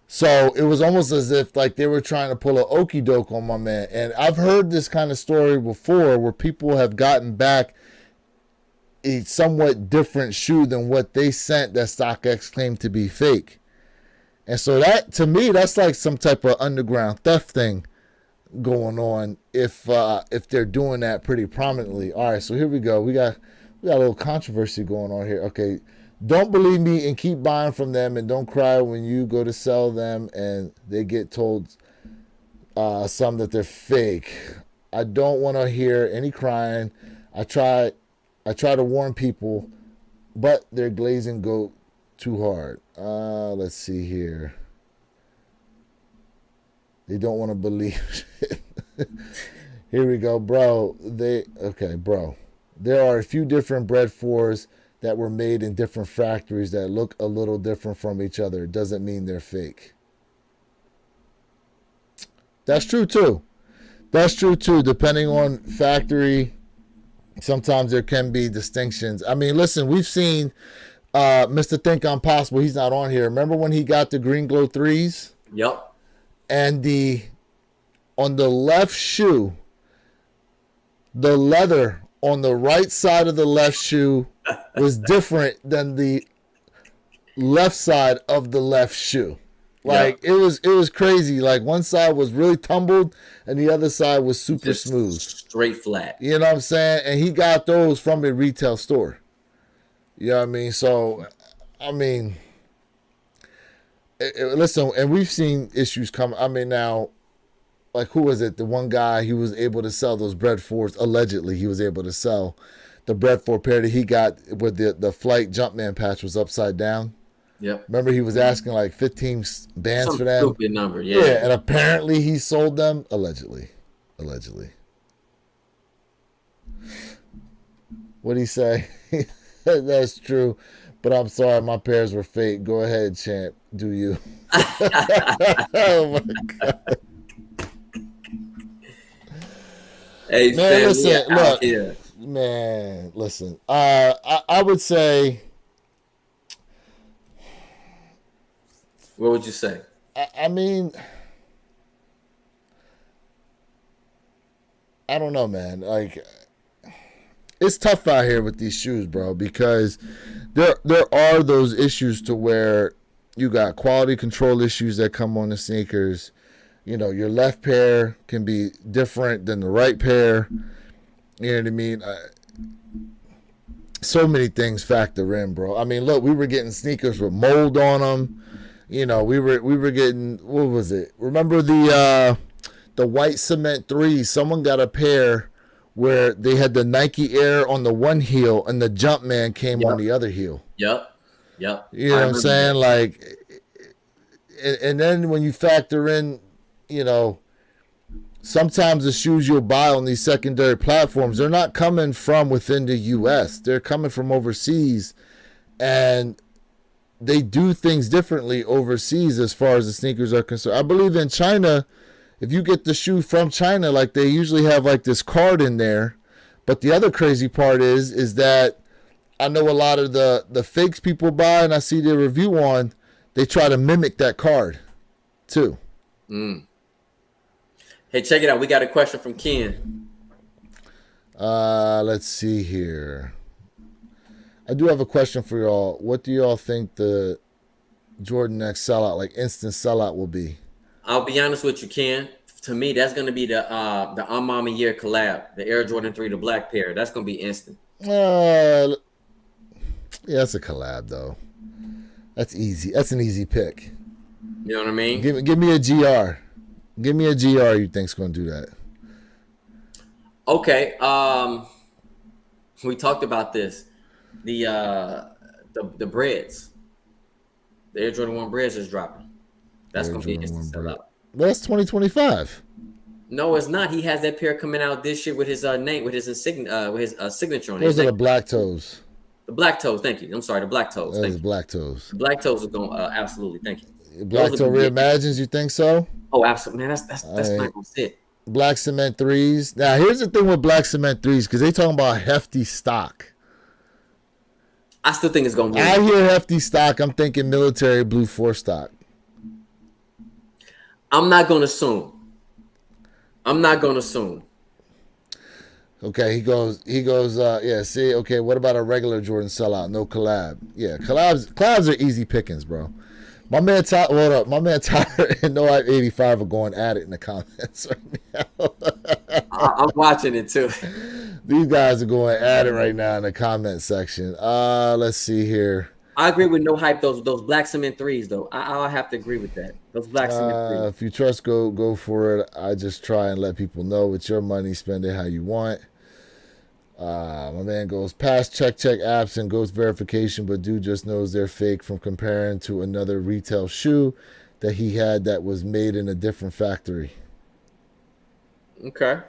So it was almost as if like they were trying to pull a okey doke on my man. And I've heard this kind of story before where people have gotten back a somewhat different shoe than what they sent that StockX claimed to be fake. And so that, to me, that's like some type of underground theft thing going on if they're doing that pretty prominently. All right, so here we go. We got a little controversy going on here. Okay, don't believe me and keep buying from them, and don't cry when you go to sell them and they get told some that they're fake. I don't want to hear any crying. I try to warn people, but they're glazing goat too hard. Let's see here. They don't want to believe shit. Here we go, bro. Bro. There are a few different bread fours that were made in different factories that look a little different from each other. It doesn't mean they're fake. That's true too. Depending on factory, sometimes there can be distinctions. I mean, listen, we've seen Mr. Think I'm Possible. He's not on here. Remember when he got the Green Glow 3s? Yep. And on the left shoe, the leather on the right side of the left shoe was different than the left side of the left shoe. Like Yep. it was crazy. Like one side was really tumbled and the other side was super Just smooth. straight flat. You know what I'm saying? And he got those from a retail store. You know what I mean? So, I mean, listen, and we've seen issues come. I mean, now, like, who was it? The one guy, he was able to sell those Breadfords. Allegedly, he was able to sell the Breadford pair that he got with the flight Jumpman patch was upside down. Yep. Remember, he was asking like 15 bands Some for them. stupid number. Yeah. Yeah, and apparently he sold them allegedly. Allegedly. What'd he say? That's true, but I'm sorry, my pairs were fake. Go ahead, champ. Do you? Oh my god. Hey, Man, fam, listen, out look, here. man, listen. I would say, What would you say? I mean, I don't know, man. Like, it's tough out here with these shoes, bro, because there are those issues to where you got quality control issues that come on the sneakers. You know, your left pair can be different than the right pair. You know what I mean? So many things factor in, bro. I mean, look, we were getting sneakers with mold on them. You know, we were getting, what was it? Remember the white cement threes? Someone got a pair where they had the Nike Air on the one heel and the Jumpman came on the other heel. Yep. You know what I'm saying? Like, and then when you factor in, you know, sometimes the shoes you'll buy on these secondary platforms, they're not coming from within the U.S. They're coming from overseas, and they do things differently overseas as far as the sneakers are concerned. I believe in China, if you get the shoe from China, like they usually have like this card in there. But the other crazy part is that I know a lot of the fakes people buy, and I see their review on, they try to mimic that card too. Hey, check it out. We got a question from Ken. Let's see here. I do have a question for y'all. What do y'all think the Jordan X sellout, like instant sellout, will be? I'll be honest with you, Ken. To me, that's going to be the Mama Year collab, the Air Jordan 3, the black pair. That's going to be instant. Yeah, that's a collab though. That's easy. That's an easy pick. You know what I mean? Give me a GR. Give me a GR you think's going to do that. Okay. We talked about this. The breads. The Air Jordan 1 breads is dropping. That's going to be an instant sellout. That's 2025. No, it's not. He has that pair coming out this year with his name, with his signature on it. Those are the black toes. The black toes. Thank you. I'm sorry, the black toes. Those are black toes. The black toes are going. Absolutely. Thank you. Black toe reimagines. You think so? Oh, absolutely, man. That's not gonna sit. Black cement threes. Now, here's the thing with black cement threes, because they talking about hefty stock. I still think it's gonna be. I hear hefty stock. I'm thinking military blue 4 stock. I'm not gonna assume. Okay, he goes, yeah, see, okay, what about a regular Jordan sellout? No collab. Yeah, collabs are easy pickings, bro. My man Tyler and No Hype 85 are going at it in the comments right now. I'm watching it too. These guys are going at it right now in the comment section. Let's see here. I agree with No Hype, those black cement threes, though. I'll have to agree with that. Those black cement threes. If you trust, go for it. I just try and let people know it's your money, spend it how you want. My man goes, pass check apps and ghost verification, but dude just knows they're fake from comparing to another retail shoe that he had that was made in a different factory. Okay.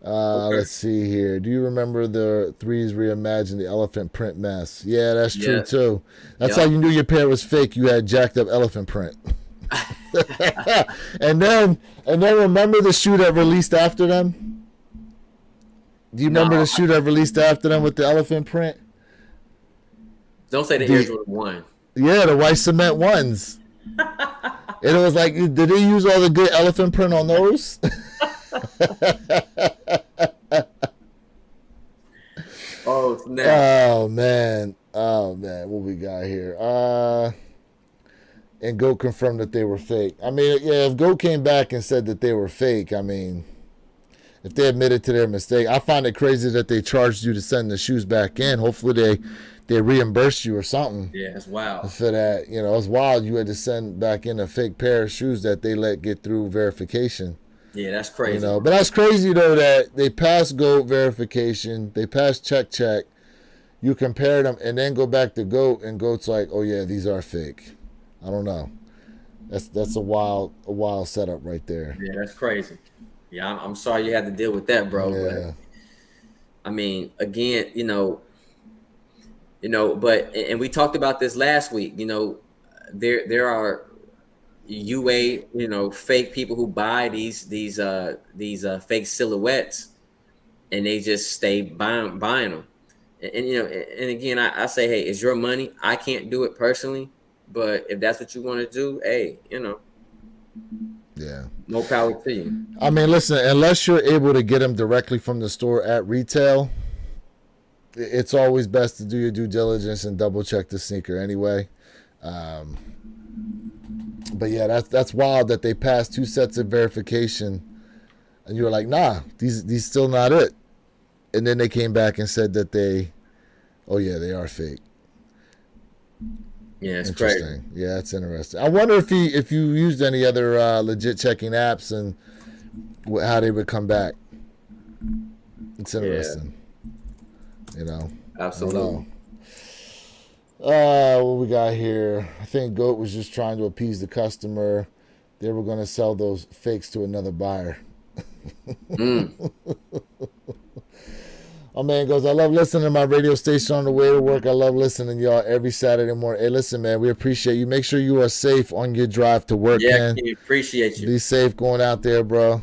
Let's see here. Do you remember the threes reimagined the elephant print mess? Yeah, that's true too. That's how you knew your pair was fake. You had jacked up elephant print. and then remember the shoe that released after them? Do you remember the shoe that released after them with the elephant print? Don't say the Air Jordan 1. Yeah, the white cement ones. And it was like, did they use all the good elephant print on those? now. Oh man, what we got here? And Goat confirmed that they were fake. I mean, yeah, if Goat came back and said that they were fake, I mean, if they admitted to their mistake, I find it crazy that they charged you to send the shoes back in. Hopefully they reimburse you or something Yeah, it's wild. for that. You know, it's wild you had to send back in a fake pair of shoes that they let get through verification. Yeah, that's You crazy. know, but that's crazy though that they passed Goat verification, they passed check. You compare them and then go back to Goat, and Goat's like, oh yeah, these are fake. I don't know. That's a wild setup right there. Yeah, that's crazy. Yeah, I'm sorry you had to deal with that, bro. Yeah. But I mean, again, but and we talked about this last week. There are UA, fake people who buy these fake silhouettes, and they just stay buying them. And again, I say, hey, it's your money. I can't do it personally, but if that's what you want to do, hey, Yeah. more power to you. I mean, listen, unless you're able to get them directly from the store at retail, it's always best to do your due diligence and double check the sneaker anyway. But yeah, that's wild that they passed 2 sets of verification, and you were like, nah, these still not it. And then they came back and said that they are fake. Yeah, it's Interesting. crazy. Yeah, that's interesting. I wonder if you used any other legit checking apps and how they would come back. It's interesting. You know. Absolutely. What we got here? I think Goat was just trying to appease the customer. They were going to sell those fakes to another buyer. Oh man goes, I love listening to my radio station on the way to work. I love listening to y'all every Saturday morning. Hey, listen, man, we appreciate you. Make sure you are safe on your drive to work, Yeah, Ken. Ken, appreciate you. Be safe going out there, bro.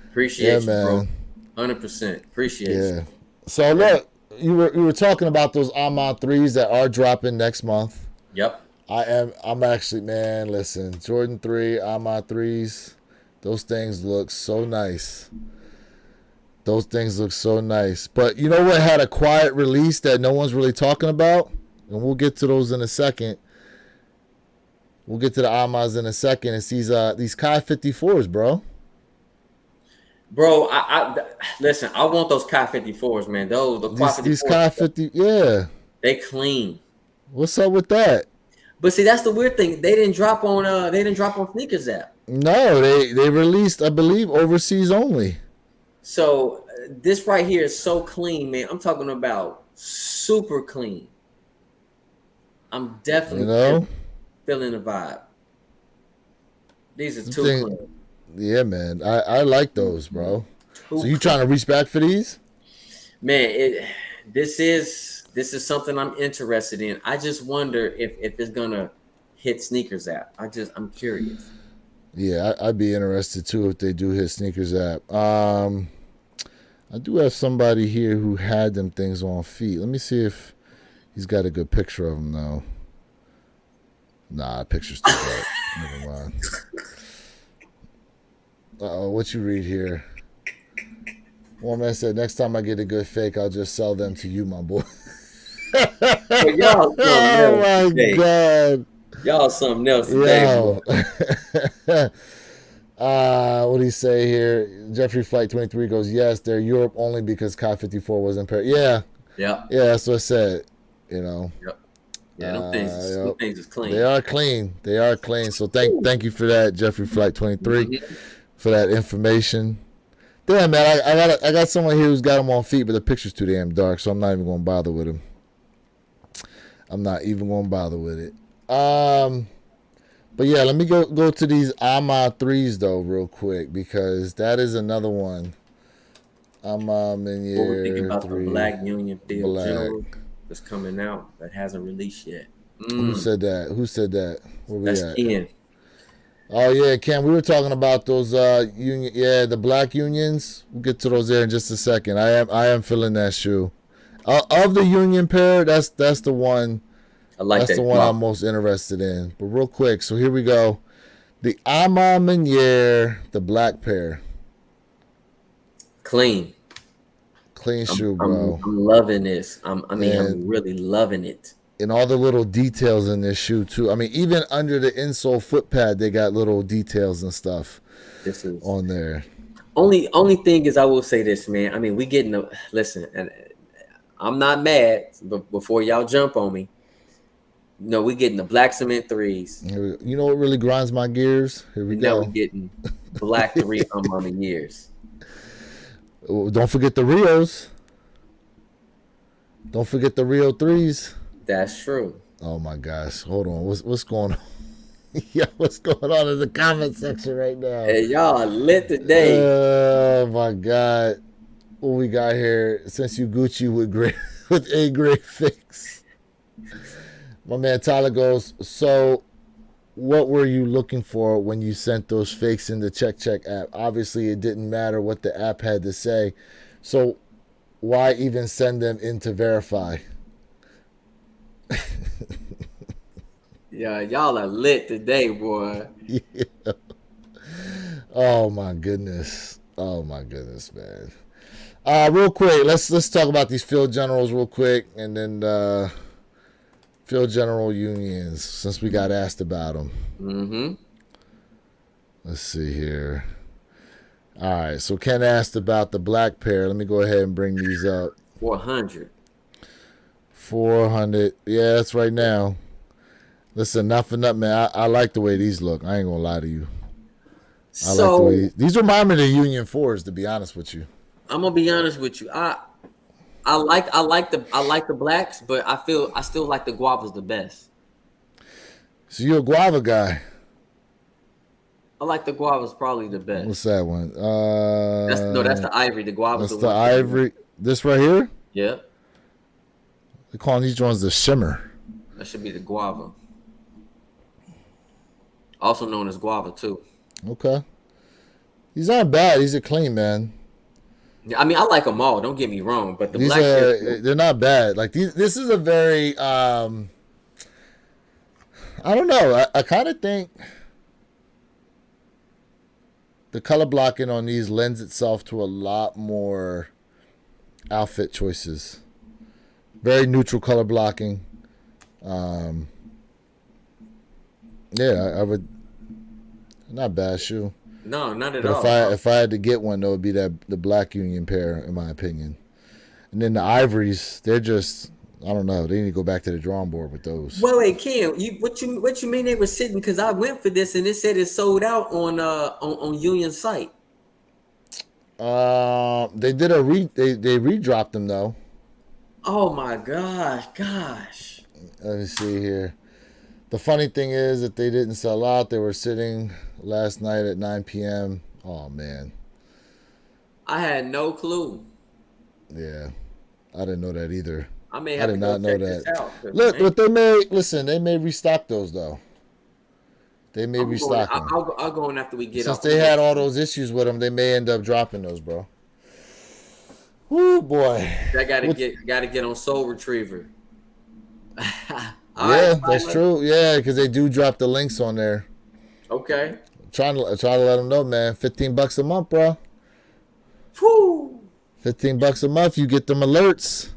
Appreciate you, man. Bro. 100%. Appreciate you. So look, you were talking about those Amon 3s that are dropping next month. Yep. I'm actually, man, listen, Jordan 3, Amon 3s, those things look so nice. Those things look so nice. But you know what had a quiet release that no one's really talking about? And we'll get to those in a second. We'll get to the Amaz in a second. It's these Kai 54s, bro. Bro, I listen, I want those Kai 54s, man. These Kai 50, yeah. They clean. What's up with that? But see, that's the weird thing. They didn't drop on Sneakers app. No, they released, I believe, overseas only. So this right here is so clean, man. I'm talking about super clean. I'm definitely feeling the vibe. These are too clean. Yeah, man. I like those, bro. So you trying to reach back for these? Man, this is something I'm interested in. I just wonder if it's gonna hit Sneakers app. I'm curious. Yeah, I'd be interested too if they do hit Sneakers app. I do have somebody here who had them things on feet. Let me see if he's got a good picture of them though. Nah, picture's too bright. Never mind. What you read here? One man said, "Next time I get a good fake, I'll just sell them to you, my boy." Y'all oh my god! Y'all something else today, bro. What do you say here? Jeffrey Flight 23 goes, yes, they're Europe only because Kai 54 was in Paris. Yeah. Yeah, that's what I said. Yep. Yeah, them things is clean. They are clean. So thank you for that, Jeffrey Flight 23, for that information. Damn, man, I got someone here who's got them on feet, but the picture's too damn dark, so I'm not even going to bother with him. I'm not even going to bother with it. But yeah, let me go to these Ama 3s though real quick because that is another one. Ama Meniere What we thinking about 3, the Black Union Field Black. General that's coming out that hasn't released yet? Who said that? Where we That's at? Ken. Oh yeah, Ken. We were talking about those union. Yeah, the black unions. We'll get to those there in just a second. I am feeling that shoe. Of the union pair, that's the one. I like that's that. the one I'm most interested in. But real quick, so here we go. The Ama Meniere, the black pair. Clean. Clean shoe, I'm bro. loving this. And I'm really loving it. all the little details in this shoe too. I mean, even under the insole foot pad, they got little details and stuff This is on there. only thing is I will say this, man. I mean, we getting a listen, and I'm not mad, but before y'all jump on me, no, we getting the black cement threes, You know what really grinds my gears? Here we and now we go. getting black three on the years. Oh, don't forget the Rios. Don't forget the Rio threes. That's true. Oh my gosh. Hold on. What's going on? Yeah, what's going on in the comment section right now? Hey, y'all lit today. Oh my god. What we got here? Since you Gucci with great with a great fix. My man Tyler goes, so what were you looking for when you sent those fakes in the Check app? Obviously it didn't matter what the app had to say. So why even send them in to verify? Yeah, y'all are lit today, boy. Yeah. Oh my goodness. Oh my goodness, man. Real quick, let's talk about these field generals real quick, and then field general unions, since we got asked about them. Mm-hmm. Let's see here. All right, so Ken asked about the black pair. Let me go ahead and bring these up. 400. 400. Yeah, that's right now. Listen, not for nothing, man. I like the way these look. I ain't gonna lie to you. I like the way these remind me of the Union 4s, to be honest with you. I'm gonna be honest with you. I like the blacks, but I still like the guavas the best. So you're a guava guy. I like the guavas probably the best. What's that one? That's the ivory. The guavas. That's the ivory. This right here? Yeah. They're calling these ones the shimmer. That should be the guava. Also known as guava too. Okay. These aren't bad. These are clean, man. Yeah, I mean, I like them all. Don't get me wrong, but the These black they're not bad. Like this is a very I don't know. I kind of think the color blocking on these lends itself to a lot more outfit choices. Very neutral color blocking. Yeah, I would. Not bad shoe. No, not at But all. if I had to get one, though, it would be the black Union pair, in my opinion. And then the ivories, they're just, I don't know. They need to go back to the drawing board with those. Wait, Kim, what you mean they were sitting? Because I went for this and it said it sold out on Union site. They did they redropped them though. Oh my gosh. Let me see here. The funny thing is that they didn't sell out. They were sitting last night at 9 p.m. Oh man. I had no clue. Yeah, I didn't know that either. I may I have did to not go know check this that. out. Look, but they may restock those though. They may restock them. I'll go in after we get Since off. they had all those issues with them, they may end up dropping those, bro. Woo, boy. I gotta get on Soul Retriever. Yeah, that's true. Yeah, because they do drop the links on there. Okay. Try to let them know, man. $15 a month, bro. Whew. $15 a month, you get them alerts.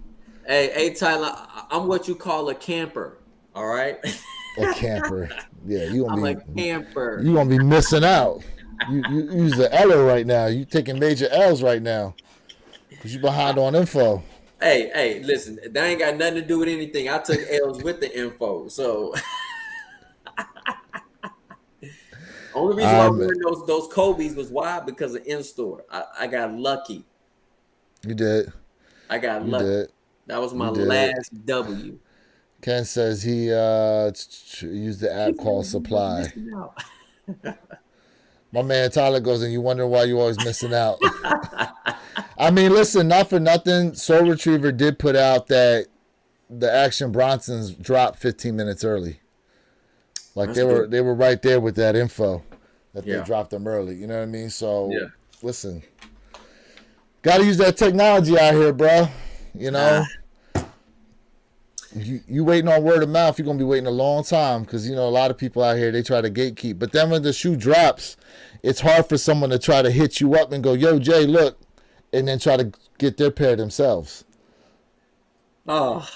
Hey, Tyler, I'm what you call a camper. All right. A camper. Yeah, I'm a camper. You gonna be missing out. You use the L right now. You taking major L's right now. Cause you behind on info. Hey, listen, that ain't got nothing to do with anything. I took L's with the info. So only reason why I'm wearing those Kobe's was why? Because of in-store. I got lucky. You did. I got You lucky. did. That was my last W. Ken says he used the app called Supply. My man Tyler goes, and you wonder why you always missing out. I mean, listen, not for nothing. Soul Retriever did put out that the Action Bronsons dropped 15 minutes early. Like they were right there with that info that they dropped them early. You know what I mean? So listen, got to use that technology out here, bro. You know. You waiting on word of mouth, you're going to be waiting a long time because, you know, a lot of people out here, they try to gatekeep. But then when the shoe drops, it's hard for someone to try to hit you up and go, yo, Jay, look, and then try to get their pair themselves. Oh,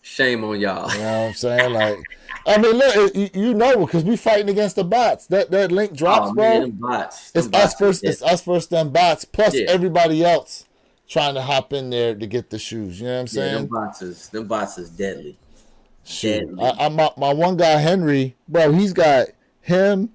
shame on y'all. You know what I'm saying? Like, I mean, look, you know, because we fighting against the bots. That link drops, Oh man, bro. them bots. It's Them us bots are first. dead. It's us first. Them bots plus Yeah. everybody else trying to hop in there to get the shoes. You know what I'm Yeah, saying? them bots is deadly. Shoot, Deadly. my one guy Henry, bro. He's got him,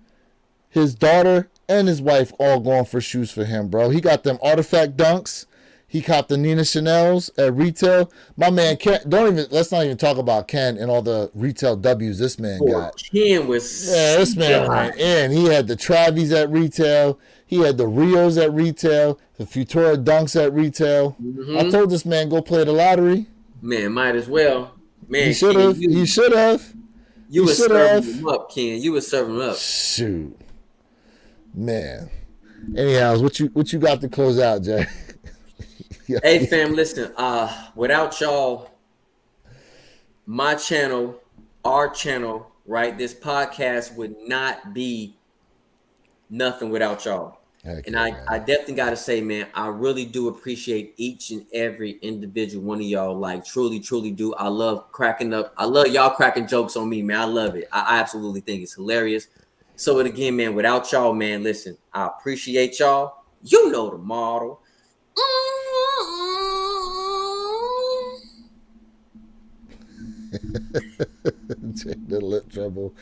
his daughter, and his wife all going for shoes for him, bro. He got them artifact dunks. He copped the Nina Chanel's at retail. My man Ken, let's not even talk about Ken and all the retail W's this man Boy, got. Ken was Yeah, this super man hot. went in. He had the Travis at retail. He had the Rios at retail. The Futura Dunks at retail. I Hmm. told this man go play the lottery. Man, might as well. He Man, should Ken, have. He should have. you He was should serving have. them up, Ken. You was serving them up. Shoot, man. Anyhow, what you got to close out, Jay? Yeah. Hey fam, listen, without y'all, my channel, our channel, right? This podcast would not be nothing without y'all. Heck And yeah, I man. definitely got to say, man, I really do appreciate each and every individual one of y'all. Like, truly, truly do. I love cracking up. I love y'all cracking jokes on me, man. I love it. I absolutely think it's hilarious. So, it again, man, without y'all, man, listen, I appreciate y'all. You know the model. The lip trouble.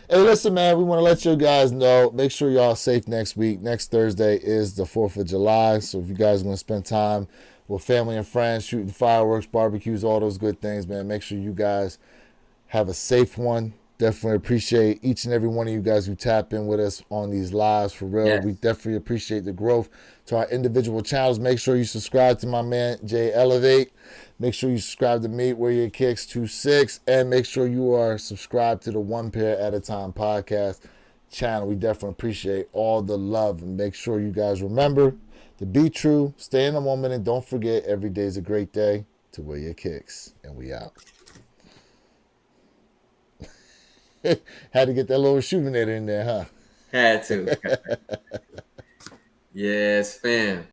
Hey, listen, man. We want to let you guys know. Make sure y'all safe next week. Next Thursday is the 4th of July. So if you guys are going to spend time with family and friends, shooting fireworks, barbecues, all those good things, man, make sure you guys have a safe one. Definitely appreciate each and every one of you guys who tap in with us on these lives. For real, Yes. we definitely appreciate the growth to our individual channels. Make sure you subscribe to my man Jay Elevate. Make sure you subscribe to me, Where Your Kicks 26, and make sure you are subscribed to the One Pair at a Time podcast channel. We definitely appreciate all the love, and make sure you guys remember to be true, stay in the moment, and don't forget every day is a great day to wear your kicks. And we out. Had to get that little shooting in there, huh? Had to. Yes, fam.